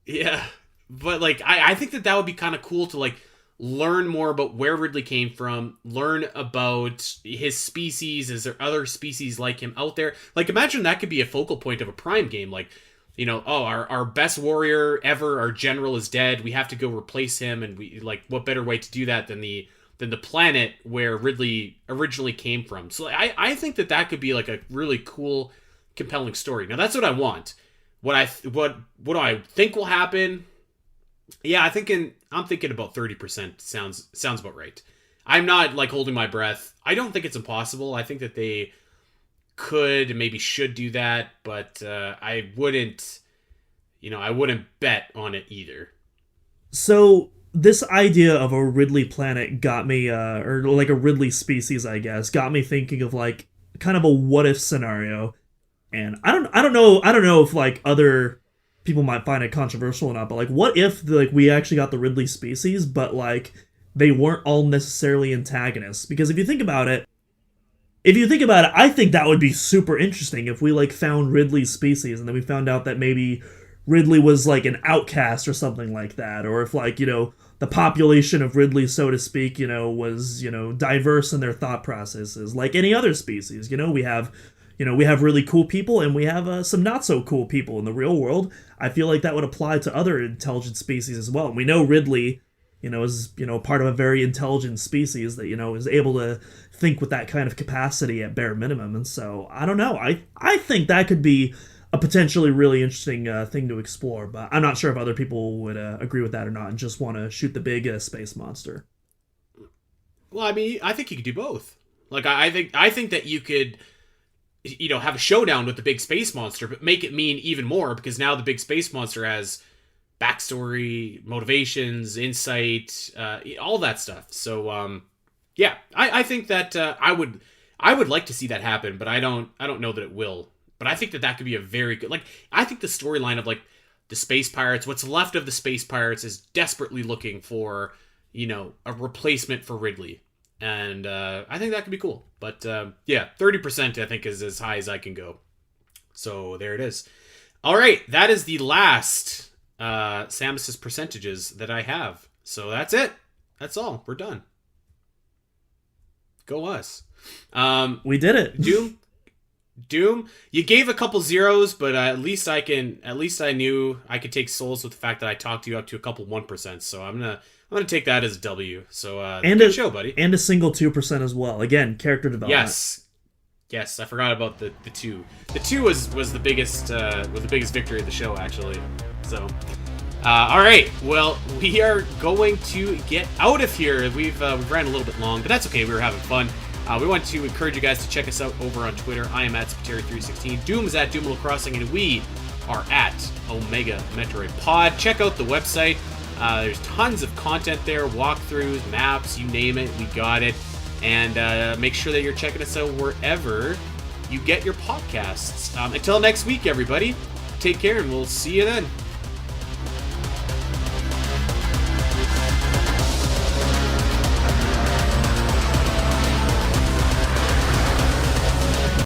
Yeah, but like I think that would be kind of cool to like learn more about where Ridley came from, learn about his species. Is there other species like him out there? Like, imagine that could be a focal point of a Prime game. Like, our best warrior ever, our general, is dead. We have to go replace him, and we like, what better way to do that than the planet where Ridley originally came from? So I think that could be like a really cool, compelling story. Now that's what I want. What do I think will happen? Yeah, I'm thinking about 30% sounds about right. I'm not like holding my breath. I don't think it's impossible. I think that they could, maybe should do that, but I wouldn't, I wouldn't bet on it either. So this idea of a Ridley planet got me, or like a Ridley species, I guess, got me thinking of like kind of a what if scenario. And I don't know if like other people might find it controversial or not, but like what if like we actually got the Ridley species, but like they weren't all necessarily antagonists? Because if you think about it, I think that would be super interesting if we like found Ridley's species and then we found out that maybe Ridley was like an outcast or something like that, or if like, the population of Ridley, so to speak, was, diverse in their thought processes like any other species. We have really cool people and we have some not so cool people in the real world. I feel like that would apply to other intelligent species as well. And we know Ridley, is, part of a very intelligent species that, is able to think with that kind of capacity at bare minimum. And so, I don't know. I think that could be a potentially really interesting thing to explore, but I'm not sure if other people would agree with that or not and just want to shoot the big space monster. Well, I mean, I think you could do both. Like, I think that you could, have a showdown with the big space monster, but make it mean even more, because now the big space monster has backstory, motivations, insight, all that stuff. So, yeah, I think that I would like to see that happen, but I don't know that it will. But I think that could be a very good, like, I think the storyline of like the space pirates, what's left of the space pirates, is desperately looking for, a replacement for Ridley. And I think that could be cool. But yeah, 30% I think is as high as I can go. So there it is. All right, that is the last SAMUS'S percentages that I have. So that's it. That's all. We're done. Go us. We did it. Doom, you gave a couple zeros, but at least I knew I could take souls with the fact that I talked you up to a couple 1%. So I'm gonna take that as a W. So and good show, buddy. And a single 2% as well. Again, character development. Yes, I forgot about the 2. The 2 was the biggest victory of the show, actually. So all right, well, we are going to get out of here. We've ran a little bit long, but that's okay. We were having fun. We want to encourage you guys to check us out over on Twitter. I am at Spiteri316. Doom is at Doomable Crossing, and we are at Omega Metroid Pod. Check out the website. There's tons of content there, walkthroughs, maps, you name it, we got it. And make sure that you're checking us out wherever you get your podcasts. Until next week, everybody, take care, and we'll see you then.